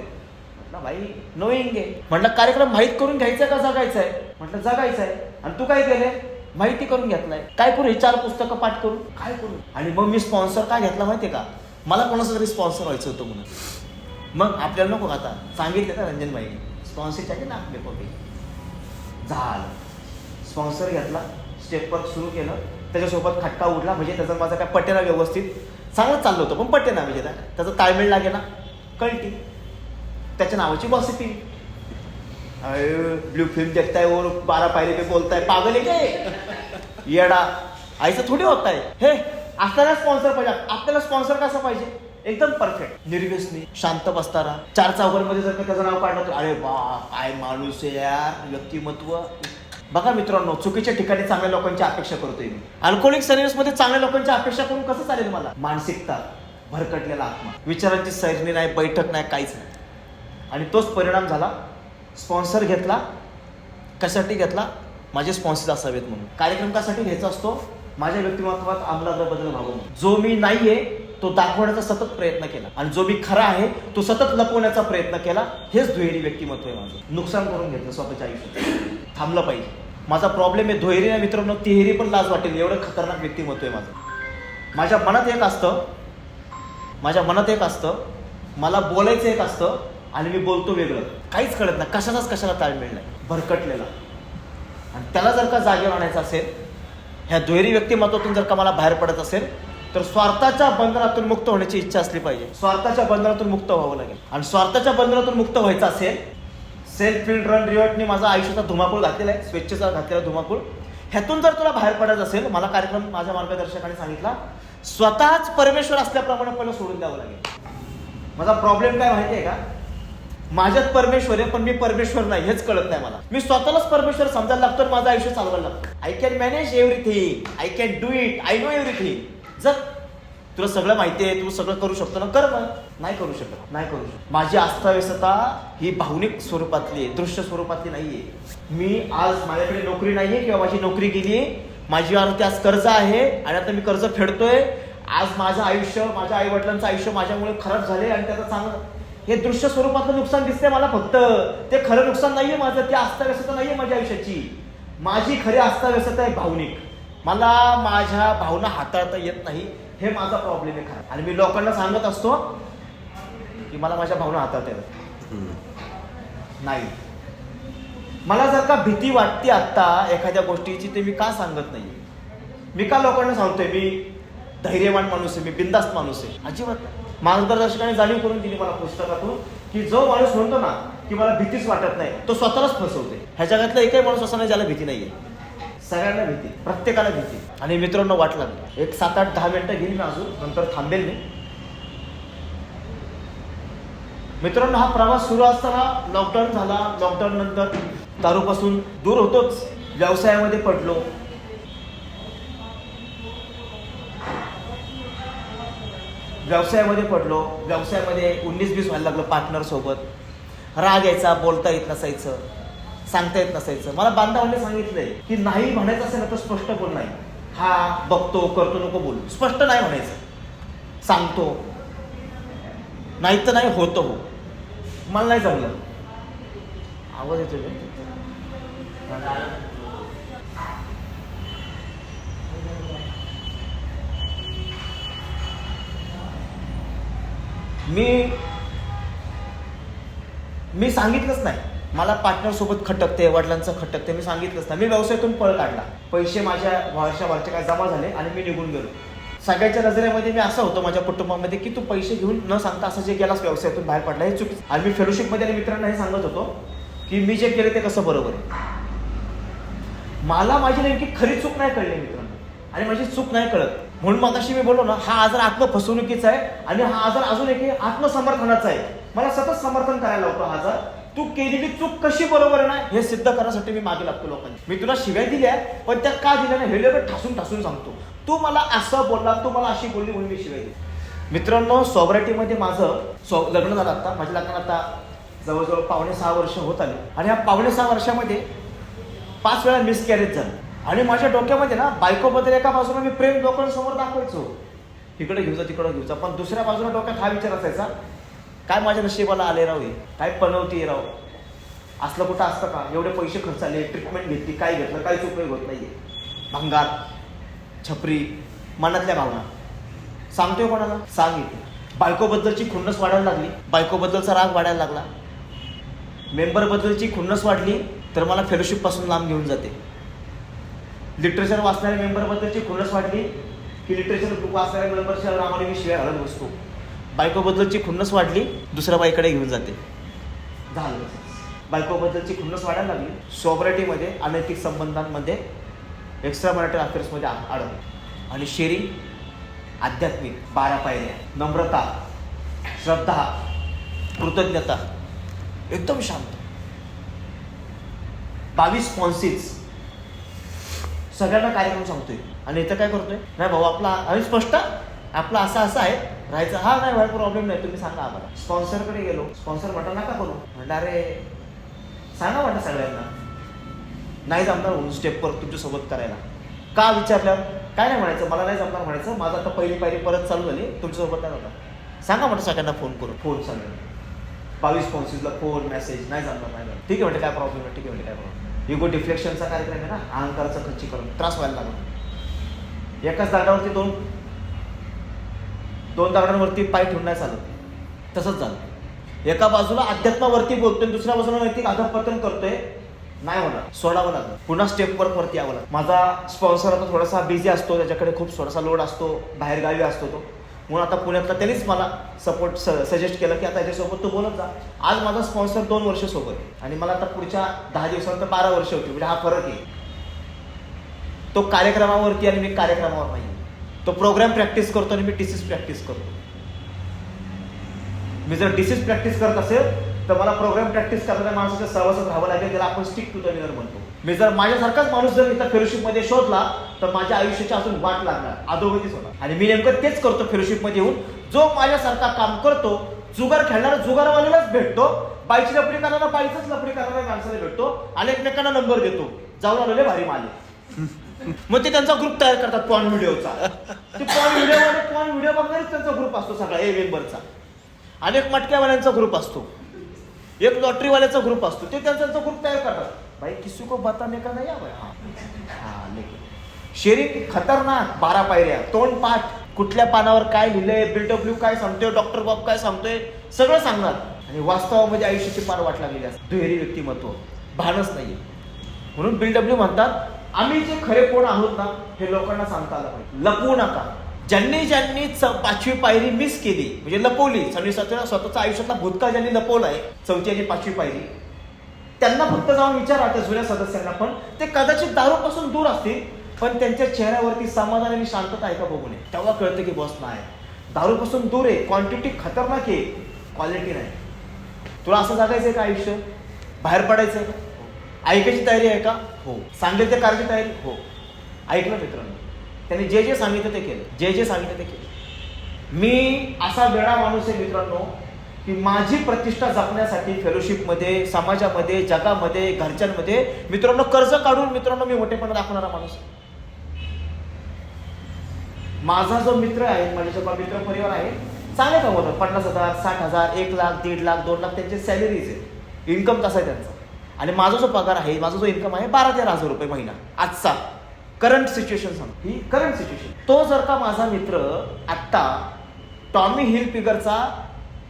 म्हटलं भाई नोईंग आहे. म्हटलं कार्यक्रम माहीत करून घ्यायचा का जगायचा आहे? म्हटलं जगायचं आहे. आणि तू काय केलंय? माहिती करून घेतलाय. काय करू, हे 4 पुस्तकं पाठ करू, काय करू? आणि मग मी स्पॉन्सर काय घेतला माहितीये का? मला कोणाचं तरी स्पॉन्सर व्हायचं होतं म्हणून. मग आपल्याला नको आता सांगितलं ना रंजन भाईने, स्पॉन्सर आहे ना आपले कॉपी. झालं, स्पॉन्सर घेतला, स्टेप वर्क सुरू केलं. त्याच्यासोबत खटका उडला, म्हणजे त्याचा माझा काय पटेना व्यवस्थित. चांगलं चाललं होतं पण पटेना, म्हणजे त्याचा ताळमेळ लागे ना, कळती. त्याच्या नावाची गॉसिपिंग. ब्लू फिल्म देखताय और 12 पायरी पे बोलताय, पागल आहे काय येडा? ऐसा थोडी होत आहे. हे असताना स्पॉन्सर पाहिजे. आपल्याला स्पॉन्सर कसा पाहिजे? एकदम परफेक्ट, निर्व्यसनी, शांत बसताना. 4 चौघांमध्ये जर का त्याचं नाव काढलं तर अरे बा काय माणूस आहे यार, व्यक्तिमत्व. बघा मित्रांनो, चुकीच्या ठिकाणी चांगल्या लोकांची अपेक्षा करतोय मी. अल्कोहोलिक सर्व्हिसमध्ये चांगल्या लोकांची अपेक्षा करून कसं चालेल मला? मानसिकता, भरकटलेला आत्मा, विचारांची सैरणी नाही, बैठक नाही, काहीच नाही. आणि तोच परिणाम झाला स्पॉन्सर घेतला, कशासाठी घेतला? माझे स्पॉन्सर असावेत म्हणून. कार्यक्रम कशासाठी घ्यायचा असतो? माझ्या व्यक्तिमत्वात आमूलाग्र बदल व्हावं. जो मी नाहीये तो दाखवण्याचा सतत प्रयत्न केला आणि जो मी खरा आहे तो सतत लपवण्याचा प्रयत्न केला. हेच दुहेरी व्यक्तिमत्व आहे माझं. नुकसान करून घेतलं स्वतःच्या आयुष्यात. थांबलं पाहिजे. माझा प्रॉब्लेम आहे दुहेरी ना मित्रांनो, तिहेरी पण लाज वाटेल एवढं खतरनाक व्यक्तिमत्व आहे माझं. माझ्या मनात एक असतं, मला बोलायचं एक असतं आणि मी बोलतो वेगळं. काहीच कळत नाही, कशाला ताळमेळ नाही, भरकटलेला. आणि त्याला जर का जागेवर आणायचं असेल, ह्या दुहेरी व्यक्तिमत्वातून जर का मला बाहेर पडत असेल, तर स्वार्थाच्या बंधनातून मुक्त होण्याची इच्छा असली पाहिजे. स्वार्थाच्या बंधनातून मुक्त व्हावं लागेल. आणि स्वार्थाच्या बंधनातून मुक्त व्हायचं असेल, सेल्फ फील्ड रन रिवॉर्डने माझा आयुष्याचा धुमाकूळ घातलेला आहे, स्वेच्छेचा घातलेला धुमाकूळ. ह्यातून जर तुला बाहेर पडायचं असेल, मला कार्यक्रम माझ्या मार्गदर्शकाने सांगितला, स्वतःच परमेश्वर असल्याप्रमाणे पहिलं सोडून द्यावं लागेल. माझा प्रॉब्लेम काय माहिती आहे का? माझ्यात परमेश्वर आहे पण मी परमेश्वर नाही हेच कळत नाही मला. मी स्वतःलाच परमेश्वर समजायला लागतो, माझं आयुष्य चालवायला लागतं. I can manage everything, I can do it, I know everything. जर तुला सगळं माहिती आहे, तू सगळं करू शकतो ना, कर. मग नाही करू शकत. माझी अस्ताव्यस्तता ही भावनिक स्वरूपातली आहे, दृश्य स्वरूपातली नाहीये. मी आज माझ्याकडे नोकरी नाहीये किंवा माझी नोकरी गेली, माझ्यावरती आज कर्ज आहे आणि आता मी कर्ज फेडतोय. आज माझं आयुष्य, माझ्या आई वडिलांचं आयुष्य माझ्यामुळे खराब झाले आणि त्याचं चांगलं, हे दृश्य स्वरूपातलं नुकसान दिसतंय मला फक्त. ते खरं नुकसान नाहीये माझं, ती अस्ताव्यस्तता नाहीये माझ्या आयुष्याची. माझी खरी अस्ताव्यस्तता आहे भावनिक. मला माझ्या भावना हाताळता येत नाही, हे माझा प्रॉब्लेम आहे खरा. आणि मी लोकांना सांगत असतो की मला माझ्या भावना हाताळता येत नाही. मला जर का भीती वाटते आत्ता एखाद्या गोष्टीची, ते मी का सांगत नाही? मी का लोकांना सांगतोय मी धैर्यवान माणूस आहे, मी बिनधास्त माणूस आहे? अजिबात. मार्गदर्शकाने जाणीव करून दिली मला पुस्तकातून की जो माणूस म्हणतो ना की मला भीतीच वाटत नाही, तो स्वतःलाच फसवते. ह्या जगातला एकही माणूस असा नाही ज्याला भीती नाहीये. सगळ्यांना भीती, प्रत्येकाला भीती. आणि मित्रांनो, वाट लागली. एक 7-8-10 मिनिटं घेईल मी अजून, नंतर थांबेल मी. मित्रांनो, हा प्रवास सुरू असताना लॉकडाऊन झाला. लॉकडाऊन नंतर दारूपासून दूर होतोच, व्यवसायामध्ये पडलो. व्यवसायामध्ये 19-20 व्हायला लागलं पार्टनर सोबत. राग यायचा, बोलता येत नसायचं, सांगता येत नसायचं. मला बांधवांनी सांगितलंय की नाही म्हणायचं असेल ना तर स्पष्ट बोल. नाही, हा बघतो करतो नको बोलू, स्पष्ट नाही म्हणायचं. सांगतो नाही तर नाही, होतं हो. मला नाही जमलं. आवाज येतो. मी सांगितलंच नाही. मला पार्टनर सोबत खटकते, वडिलांचं खटकते, मी सांगितलंच नाही. मी व्यवसायातून पळ काढला. पैसे माझ्या वर्षाभरचे काय जमा झाले आणि मी निघून गेलो. सगळ्यांच्या नजरेमध्ये मी असं होतो माझ्या कुटुंबामध्ये की तू पैसे घेऊन न सांगता असं जे गेलास व्यवसायातून बाहेर पडला, हे चुकीचं. आणि मी फेलोशिपमध्ये मित्रांना हे सांगत होतो की मी जे केलं ते कसं बरोबर आहे. मला माझी नेमकी खरी चूक नाही कळली मित्रांनो, आणि माझी चूक नाही कळत. म्हणून मगाशी मी बोललो ना, हा आजार आत्मफसवणुकीचा आहे आणि हा आजार अजून एक आत्मसमर्थनाचा आहे. मला सतत समर्थन करायला होतं. हा आजार तू केलेली चूक कशी बरोबर आहे ना हे सिद्ध करण्यासाठी मी मागे लागतो लोकांनी. मी तुला शिव्या दिल्या पण त्या का दिल्या ना हे लोक ठासून सांगतो. तू मला असं बोलला, तू मला अशी बोलली म्हणून मी शिव्या दिली. मित्रांनो, सोबरायटीमध्ये माझं लग्न झालं. आता माझ्या लग्नाला आता जवळजवळ 5.5 वर्ष होत आले. आणि ह्या 5.5 वर्षामध्ये 5 वेळा मिसकॅरेज झालं. आणि माझ्या डोक्यामध्ये ना बायकोबद्दल एका बाजूला मी प्रेम लोकांसमोर दाखवायचो, इकडे घेऊचा तिकडे घेऊचा, पण दुसऱ्या बाजूला डोक्यात हा विचार असायचा, काय माझ्या नशिबाला आले राव, हे काय पनवती राव, असलं कुठं असतं का? एवढे पैसे खर्च आले, ट्रीटमेंट घेतली, काय घेतलं, काहीच उपयोग होत नाहीये. भंगार, छपरी, मनातल्या भावना सांगतोय कोणाला? सांगितलं. बायकोबद्दलची खुन्नस वाढायला लागली, बायकोबद्दलचा राग वाढायला लागला. मेंबरबद्दलची खुन्नस वाढली तर मला फेलोशिप पासून लांब घेऊन जाते. लिटरेचर वाचणाऱ्या मेंबरबद्दलची खुन्नस वाढली की लिटरेचर बुक वाचणाऱ्या मेंबरच्या नावाने मी शिव्या घालत बसतो. बायकोबद्दलची खुन्नस वाढली, दुसऱ्या बाईकडे घेऊन जाते. झालं. बायकोबद्दलची खुन्नस वाढायला लागली. सोबरायटीमध्ये, अनैतिक संबंधांमध्ये, एक्स्ट्रा मॅरिटल अफेअर्समध्ये अडकलो. आणि शेअरिंग, आध्यात्मिक 12 पायऱ्या, नम्रता, श्रद्धा, कृतज्ञता, एकदम शांत. 22 स्पॉन्सीज, सगळ्यांना कार्यक्रम सांगतोय. आणि इथं काय करतोय, नाही भाऊ आपला आणि स्पष्ट आपला असं आहे राहायचं. हा नाही भाई प्रॉब्लेम नाही, तुम्ही सांगा आम्हाला. स्पॉन्सरकडे गेलो. स्पॉन्सर म्हटलं नका करू. म्हटलं अरे सांगा म्हटलं सगळ्यांना, नाही जमणार म्हणून स्टेपवर तुमच्यासोबत करायला. का विचारल्यावर काय नाही म्हणायचं, मला नाही जमणार म्हणायचं, माझं आता पहिली पायरी परत चालू झाली, तुमच्यासोबत नाही होता. सांगा म्हटलं सगळ्यांना फोन करून, फोन सगळ्यांना 22 स्पॉन्सेसला फोन मेसेज, नाही जमणार नाही जमणार. ठीक आहे म्हणते, काय प्रॉब्लेम आहे, ठीक आहे म्हणते काय प्रॉब्लेम. इगो डिफ्लेक्शनचा कार्यक्रम आहे ना, अहंकाराचा खच्चीकरण, त्रास व्हायला लागला. एकाच दगडावरती दोन दगडांवरती पाय ठेवून नाही चालत, तसंच झालं. एका बाजूला अध्यात्मावरती बोलतोय, दुसऱ्या बाजूला नैतिक अधःपतन करतोय, नाही होणार, सोडावं लागलं, पुन्हा स्टेपवर वरती यावं लागलं. माझा स्पॉन्सर आता थोडासा बिझी असतो, त्याच्याकडे खूप थोडासा लोड असतो, बाहेरगावी असतो तो, म्हणून आता पुण्यातला त्यांनीच मला सपोर्ट सजेस्ट केलं की आता याच्यासोबत तू बोलत जा. आज माझा स्पॉन्सर 2 वर्ष सोबत आहे आणि मला आता पुढच्या 10 दिवसानंतर 12 वर्ष होती, म्हणजे हा फरक आहे. तो कार्यक्रमावरती आणि मी कार्यक्रमावर नाही. तो प्रोग्राम प्रॅक्टिस करतो आणि मी डिसीज प्रॅक्टिस करतो. मी जर डिसीज प्रॅक्टिस करत असेल तर मला प्रोग्राम प्रॅक्टिस करणाऱ्या माणसाच्या सहवासात राहावं लागेल, त्याला आपण स्टिक टू द विनर म्हणतो. मी जर माझ्यासारखाच माणूस जर इथं फेलोशिपमध्ये शोधला तर माझ्या आयुष्याची अजून वाट लागणार, अधोगतीच होणार. आणि मी नेमकं तेच करतो फेलोशिपमध्ये येऊन. जो माझ्यासारखा काम करतो, जुगार खेळणारा जुगारवाल्यालाच भेटतो, बाईची लपडी करणारा बाईचाच लपडी करणाऱ्या माणसाला भेटतो आणि एकमेकांना नंबर देतो, जाऊन आलेले भारी माले. मग ते त्यांचा ग्रुप तयार करतात पॉन व्हिडिओचा. ते पॉन व्हिडिओ बघणारच त्यांचा ग्रुप असतो सगळा, ए मेंबरचा. अनेक मटक्यावाल्यांचा ग्रुप असतो, एक लॉटरीवाल्याचा ग्रुप असतो, ते त्यांचा ग्रुप तयार करतात. भाई किसी को बताने का नहीं है. हाँ लेकिन शेअरिंग खतरनाक, 12 पायऱ्या, तोंड पाठ, कुठल्या पानावर काय लिहिलंय, BW काय सांगतोय, डॉक्टर बाब काय सांगतोय, सगळं सांगणार. आणि वास्तवामध्ये आयुष्याची पार वाट लागलेली असते. दुहेरी व्यक्तिमत्व, भानच नाहीये. म्हणून BW म्हणतात आम्ही जे खरे कोण आहोत ना हे लोकांना सांगता आलं पाहिजे. लपवू नका. ज्यांनी 5वी पायरी मिस केली, म्हणजे लपवली, स्वतःच्या आयुष्यातला भूतकाळ ज्यांनी लपवलाय, 4थी आणि 5वी पायरी, त्यांना फक्त जाऊन विचारा त्या जुन्या सदस्यांना. पण ते कदाचित दारूपासून दूर असतील, पण त्यांच्या चेहऱ्यावरती समाधान आणि शांतता आहे का बघू नये. तेव्हा कळतं की बस नाही, दारूपासून दूर आहे, क्वांटिटी खतरनाक आहे, क्वालिटी नाही. तुला असं जगायचंय का आयुष्य, बाहेर पडायचंय का, ऐकायची तयारी आहे का, हो. सांगेल ते करायची तयारी, हो. ऐकलं मित्रांनो, त्यांनी जे सांगितलं ते केलं, जे सांगितलं ते केलं. मी असा वेळा माणूस आहे मित्रांनो की माझी प्रतिष्ठा जपण्यासाठी फेलोशिपमध्ये, समाजामध्ये, जगामध्ये, घरच्यांमध्ये मित्रांनो कर्ज काढून मित्रांनो मी मोठेपणा दाखवणारा माणूस. माझा जो मित्र आहे, माझ्या मित्र परिवार आहे, चांगले कमवतात, 50,000, 60,000, 1 लाख, 1.5 लाख, 2 लाख त्यांचे सॅलरीज आहे, इन्कम तसा आहे त्यांचा. आणि माझा जो पगार आहे, माझा जो इन्कम आहे 12-13 हजार रुपये महिना. आजचा करंट सिच्युएशन सांग, ही करंट सिच्युएशन. तो जर का माझा मित्र आत्ता टॉमी हिलफिगरचा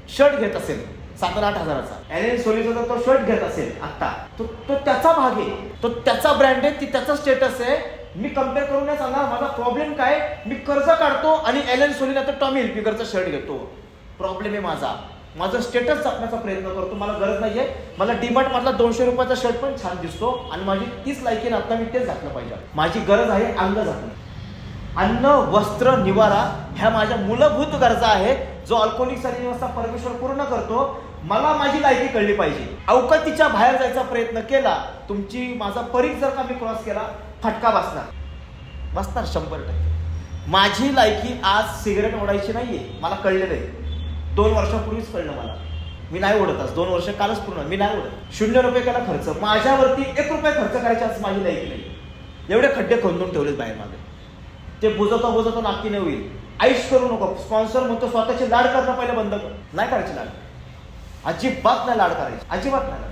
शर्ट घेत असेल 7-8 हजाराचा, एलेन सोलीचा जर तो शर्ट घेत असेल आत्ता, तो त्याचा भाग आहे, तो त्याचा ब्रँड आहे, ती त्याचा स्टेटस आहे. मी कम्पेअर करून नाही सांगणार. माझा प्रॉब्लेम काय, मी कर्ज काढतो आणि एलेन सोलीला तर टॉमी हिलफिगरचा शर्ट घेतो. प्रॉब्लेम आहे माझा स्टेटस जपण्याचा प्रयत्न करतो. मला गरज नाहीये. मला डीमार्ट मधला 200 रुपयाचा शर्ट पण छान दिसतो आणि माझी 30 लायकी आता मी तेच घातलं पाहिजे. माझी गरज आहे अंग झाकणं, अन्न, वस्त्र, निवारा, ह्या माझ्या मूलभूत गरजा आहेत. जो अल्कोहोलिक अवस्था परमेश्वर पूर्ण करतो. मला माझी लायकी कळली पाहिजे. अवकातीच्या बाहेर जायचा प्रयत्न केला, तुमची माझा परीघ जर का मी क्रॉस केला, फटका बसणार 100%. माझी लायकी आज सिगरेट ओढायची नाहीये, मला कळलेलं आहे. 2 वर्षापूर्वीच कळलं मला. मी नाही ओढत आज, 2 वर्ष कालच पूर्ण मी नाही ओढत. 0 रुपये केला खर्च, माझ्यावरती 1 रुपये खर्च करायची आज माझी लायकी नाही. एवढे खड्डे खंदून ठेवलेत बाहेर मागे. ते बुजवता नाकी नाही होईल. आईश करू नको. स्पॉन्सर म्हणतो स्वतःचे लाड करणं पहिलं बंद कर. नाही करायचे लाड, अजिबात नाही लाड करायचे, अजिबात नाही.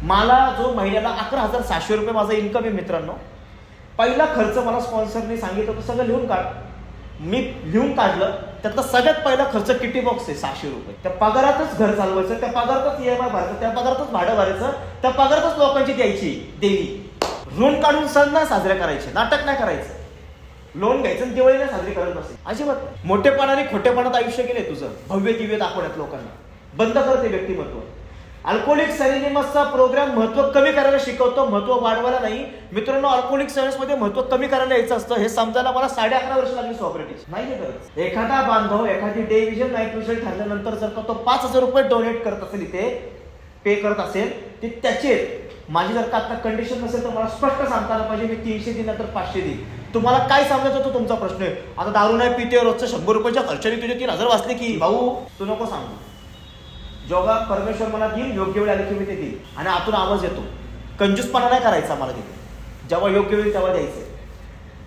मला जो महिन्याला 11,700 रुपये माझा इन्कम आहे मित्रांनो, पहिला खर्च मला स्पॉन्सरने सांगितलं होतं सगळं लिहून काढ. मी लिहून काढलं. त्यातला सगळ्यात पहिला खर्च किटी बॉक्स आहे 600 रुपये. त्या पगारातच घर चालवायचं, त्या पगारातच EMI भरायचं, त्या पगारातच भाडं भरायचं, त्या पगारातच लोकांची द्यायची देवी. ऋण काढून सण नाही साजरे करायचे, नाटक नाही करायचं. लोन घ्यायचं दिवाळी नाही साजरी करत बसे, अजिबात. मोठेपणाने खोटेपणात आयुष्य गेले तुझं, भव्य दिव्य दाखवण्यात लोकांना. बंद कर ते व्यक्तिमत्व. अल्कोहोलिक्स अनोनिमसचा प्रोग्राम महत्व कमी करायला शिकवतो, महत्व वाढवायला नाही. मित्रांनो, अल्कोहोलिक्स अनोनिमस मध्ये महत्व कमी करायला यायचं असतं. हे समजायला मला 11.5 वर्ष लागली सॉक्रेटिस. नाही गरज. एखादा बांधव एखादी डे विजन नाईट विजन ठरल्यानंतर जर का तो 5,000 रुपये डोनेट करत असेल, इथे पे करत असेल, ते त्याचे. माझी जर का आता कंडिशन नसेल तर मला स्पष्ट सांगता आलं पाहिजे, मी 300 देईन नंतर 500 देईन. तुम्हाला काय सांगायचं होतं तुमचा प्रश्न आहे. आता दारू नाही पिते, रोजचं 100 रुपयाच्या खर्चाने तुझे 3,000 वाचले की भाऊ, तू नको सांगू. जेव्हा परमेश्वर मला देईल, योग्य वेळ आली की मी ते देईल. आणि आतून आवाज येतो, कंजूसपणा नाही करायचा मला तिथे, जेव्हा योग्य वेळ तेव्हा द्यायचं.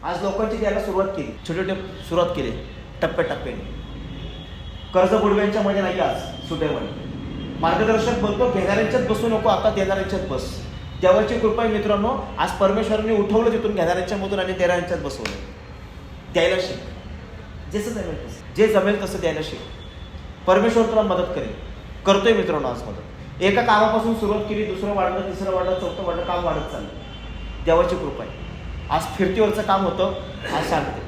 आज लोकांची द्यायला सुरुवात केली, छोटे छोटे सुरुवात केली टप्प्याटप्प्याने. कर्ज बुडव्यांच्या मध्ये नाही आज सुदैवाने. मार्गदर्शक बोलतो, घेणाऱ्यांच्याच बसू नको, आता देणाऱ्यांच्याच बस. देवाची कृपा आहे मित्रांनो, आज परमेश्वरांनी उठवलं तिथून घेणाऱ्यांच्या मधून आणि देणाऱ्यांच्याच बसवलं. द्यायला शिक, जसं जमेल तसं, जे जमेल तसं द्यायला शिक. परमेश्वर तुला मदत करेल. करतोय मित्रांनो आज मदत. एका कामापासून सुरुवात केली, दुसरं वाढलं, तिसरं वाढलं, चौथं वाढलं, काम वाढत चाललं. देवाची कृपा आहे. आज फिरतीवरचं काम होतं, आज शांत.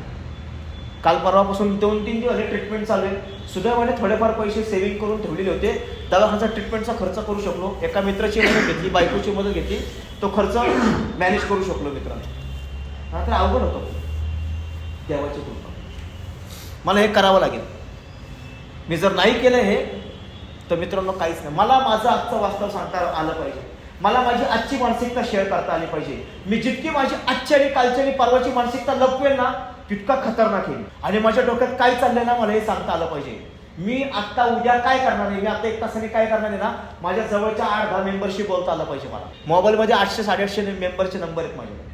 काल परवापासून 2-3 दिवस ट्रीटमेंट चालू आहे. सुदैवाने थोडेफार पैसे सेव्हिंग करून ठेवलेले होते, दवाखान्याचा ट्रीटमेंटचा खर्च करू शकलो. एका मित्राची मदत घेतली, बायकोची मदत घेतली, तो खर्च मॅनेज करू शकलो मित्रांनो. हा तर अवघड होतं. देवाची कृपा. मला हे करावं लागेल. मी जर नाही केलं हे तर मित्रांनो काहीच नाही. मला माझं आजचं वास्तव सांगता आलं पाहिजे. मला माझी आजची मानसिकता शेअर करता आली पाहिजे. मी जितकी माझी आजची आणि कालची आणि परवाची मानसिकता लपवेल ना, तितका खतरनाक आहे. आणि माझ्या डोक्यात काय चाललंय ना, मला हे सांगता आलं पाहिजे. मी आत्ता उद्या काय करणार आहे, मी आता 1 तासाने काय करणार आहे ना, माझ्या जवळच्या 8-10 मेंबरशी बोलता आलं पाहिजे मला. मोबाईलमध्ये 800-850 मेंबरचे नंबर आहेत माझ्याकडे.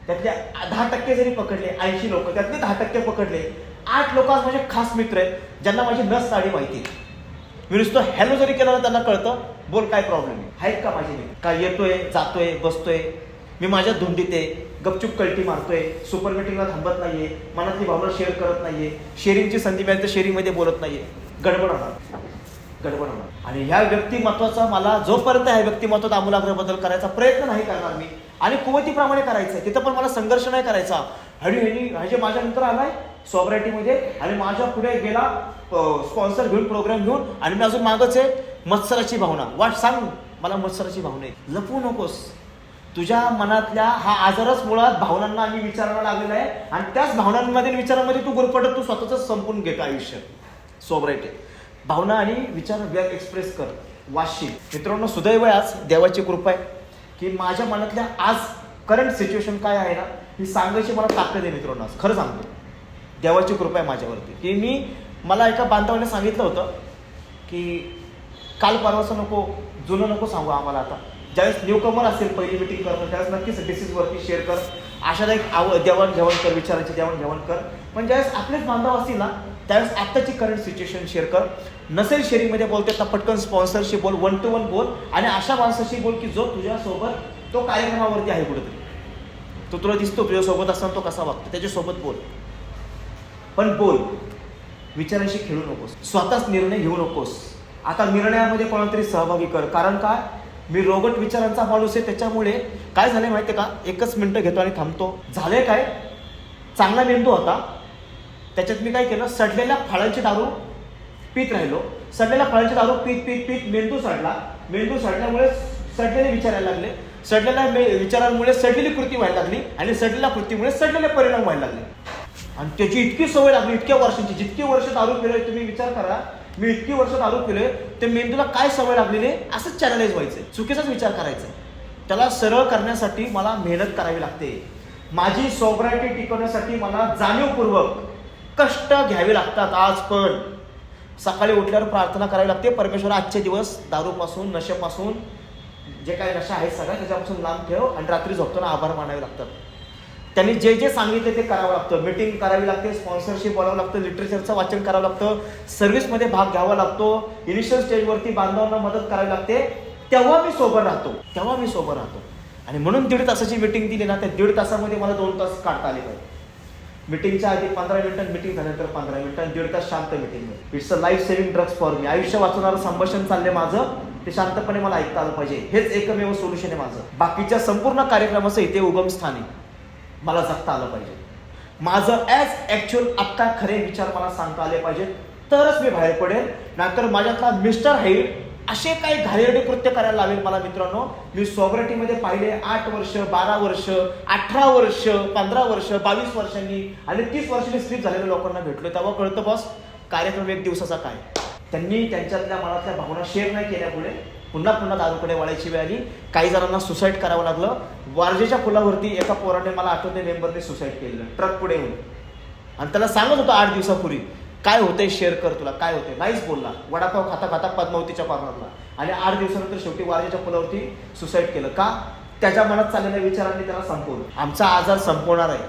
त्यातले 10% जरी पकडले, 80 लोक, त्यातले 10% पकडले, 8 लोक आज माझे खास मित्र आहेत, ज्यांना माझी नस साडी माहिती आहे. मी नुसतं हॅलो जरी केलं ना, त्यांना कळतं बोल काय प्रॉब्लेम आहे. आहेत का माझे मित्र? काय येतोय, जातोय, बसतोय, मी माझ्या धुंदीत आहे, गपचूप कल्टी मारतोय, सुपर मिटिंगला थांबत नाहीये, मनातली भावना शेअर करत नाहीये, शेअरिंगची संधी मिळाली तर शेअरिंगमध्ये बोलत नाहीये. गडबड होणार. आणि ह्या व्यक्तिमत्वाचा मला जोपर्यंत ह्या व्यक्तिमत्वात आमूलाग्र बदल करायचा प्रयत्न नाही करणार मी, आणि कुवतीप्रमाणे करायचं आहे, तिथं पण मला संघर्ष नाही करायचा. हळूहळू माझ्या नंतर आलाय सॉब्रायटीमध्ये आणि माझ्या पुढे गेला स्पॉन्सर घेऊन, प्रोग्राम घेऊन, आणि मी अजून मागच आहे. मत्सराची भावना वाट सांग मला, मत्सराची भावना आहे. लपवू नकोस. तुझ्या मनातल्या हा आजारच मुळात भावनांना आणि विचारांना लागलेला आहे, आणि त्याच भावनांमध्ये विचारांमध्ये तू गुरफटत तू स्वतःच संपून घेतो आयुष्य. सोबराईट भावना आणि विचार व्यक्त एक्सप्रेस कर, वाशी. मित्रांनो सुदैव आहे आज, देवाची कृपा आहे की माझ्या मनातल्या आज करंट सिच्युएशन काय आहे ना, ही सांगायची मला ताकद आहे मित्रांनो. आज खरं सांगतो, देवाची कृपा आहे माझ्यावरती. की मला एका बांधवाने सांगितलं होतं की काल परवाचं नको, जुनं नको सांगू आम्हाला. आता ज्यावेळेस न्यूकमर असेल, पहिली मिटिंग करतो, त्यावेळेस नक्कीच डिसीजवरती शेअर कर, आशादायक देवाणघेवाण कर, विचारांची देवाणघेवाण कर. पण ज्यावेळेस आपलेच बांधव असतील ना, त्यावेळेस आत्ताची करंट सिच्युएशन शेअर कर. नसेल शेअरिंगमध्ये बोलते तर पटकन स्पॉन्सरशी बोल, 1-to-1 बोल, आणि अशा माणसाशी बोल की जो तुझ्यासोबत तो कार्यक्रमावरती आहे कुठेतरी, तो तुला दिसतो तुझ्यासोबत असताना तो कसा वागतो, त्याच्यासोबत बोल. पण बोल, विचारांशी खेळू नकोस, स्वतःच निर्णय घेऊ नकोस. आता निर्णयामध्ये कोणातरी सहभागी कर. कारण काय, मी रोगट विचारांचा माणूस आहे. त्याच्यामुळे काय झालंय माहितीये का, 1 मिनिटं घेतो आणि थांबतो. झालंय काय, चांगला मेंदू होता, त्याच्यात मी काय केलं, सडलेल्या फळांची दारू पीत राहिलो. सडलेल्या फळांची दारू पीत मेंदू सडला. मेंदू सडल्यामुळे सडलेले विचार यायला लागले. सडलेल्या विचारांमुळे सडलेली कृती व्हायला लागली, आणि सडलेल्या कृतीमुळे सडलेले परिणाम व्हायला लागले. आणि त्याची इतकी सवय लागली, इतक्या वर्षांची. जितकी वर्ष दारू पिलोय, तुम्ही विचार करा, मी इतकी वर्ष दारू पिलोय, ते मेंदूला काय सवय लागलेली आहे, असंच चॅनलाइज व्हायचंय, चुकीचाच विचार करायचा. त्याला सरळ करण्यासाठी मला मेहनत करावी लागते. माझी सोबरायटी टिकवण्यासाठी मला जाणीवपूर्वक कष्ट घ्यावे लागतात. आज पण सकाळी उठल्यावर प्रार्थना करावी लागते, परमेश्वर आजचे दिवस दारूपासून, नशेपासून, जे काही नशा आहेत सगळ्या त्याच्यापासून लांब ठेव. आणि रात्री झोपताना आभार मानावे लागतात. त्यांनी जे जे सांगितले ते करावं लागतं. मीटिंग करावी लागते, स्पॉन्सरशिप बोलावं लागतं, लिटरेचरचं वाचन करावं लागतं, सर्व्हिसमध्ये भाग घ्यावा लागतो, इनिशियल स्टेजवरती बांधवांना मदत करावी लागते. तेव्हा मी सोबत राहतो. आणि म्हणून 1.5 तासाची मीटिंग दिली ना, त्या 1.5 तासामध्ये मला 2 तास काढता आले पाहिजे. मीटिंगच्या आधी 15 मिनिटांत मीटिंग झाल्यानंतर 15 मिनिटांत 1.5 तास शांत meeting. It's a life saving drugs for me. आयुष्य वाचवणारं संभाषण चाललंय माझं, ते शांतपणे मला ऐकता आलं पाहिजे. हेच एकमेव सोल्युशन आहे माझं. बाकीच्या संपूर्ण कार्यक्रमाचं इथे उगमस्थानी मला जगता आलं पाहिजे. माझं ॲज ॲक्च्युअल आत्ता खरे विचार मला सांगता आले पाहिजे, तरच मी बाहेर पडेल. नाहीतर माझ्यातला मिस्टर हाईड असे काही घाणेरडे कृत्य करायला लावेल मला. मित्रांनो, मी सोबरायटीमध्ये पाहिले 8 वर्ष, 12 वर्ष, 18 वर्ष, 15 वर्ष, 22 वर्षांनी आणि 30 वर्षांनी स्लिप झालेल्या लोकांना भेटलो. तेव्हा कळतं बस कार्यक्रम 1 दिवसाचा काय. त्यांनी त्यांच्यातल्या मनातल्या भावना शेअर नाही केल्यामुळे पुन्हा दारूकडे वळायची वेळ आली. काही जणांना सुसाईड करावं लागलं. वारजेच्या पुलावरती एका पोराने, मला आठवते, मेंबरने सुसाईड केलेलं ट्रक पुढे येऊन. आणि त्याला सांगत होतं 8 दिवसापूर्वी काय होतंय शेअर कर, तुला काय होतंय. नाहीच बोलला. वडापाव खाता खाता पद्मावतीच्या कॉर्नरला आणि 8 दिवसानंतर शेवटी वारजेच्या पुलावरती सुसाईड केलं. का? त्याच्या मनात चाललेल्या विचारांनी त्याला संपवलं. आमचा आजार संपवणार आहे,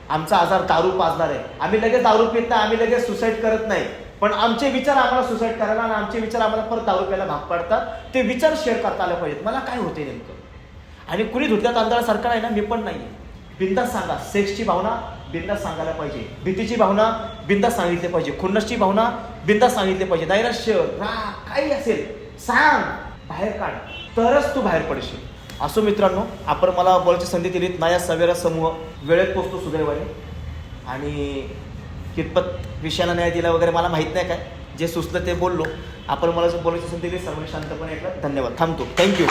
आमचा आजार दारू पाजणार आहे. आम्ही लगेच दारू पित नाही, आम्ही लगेच सुसाईड करत नाही, पण आमचे विचार आम्हाला सुसाईड करायला आणि आमचे विचार आम्हाला परत दारू प्यायला भाग पाडतात. ते विचार शेअर करता आले पाहिजेत. मला काय होते नेमकं, आणि कुणी धुतल्या तांदळासारखं आहे ना, मी पण नाही. बिंदास सांगा. सेक्सची भावना बिंदास सांगायला पाहिजे, भीतीची भावना बिंदास सांगितली पाहिजे, खुन्नसची भावना बिंदास सांगितली पाहिजे, नैराश्य, राग काही असेल सांग, बाहेर काढ, तरच तू बाहेर पडशील. असो मित्रांनो, आपण मला बोलायची संधी दिलीत. नाया सवेरा समूह वेळेत पोचतो सुदैवाने, आणि कितपत विषयाला न्याय दिला वगैरे मला माहीत नाही, काय जे सुचलं ते बोललो. आपण मला बोलायची संधी दिली, सर्वांनी शांतपणे ऐकलं. धन्यवाद. थांबतो. थँक्यू.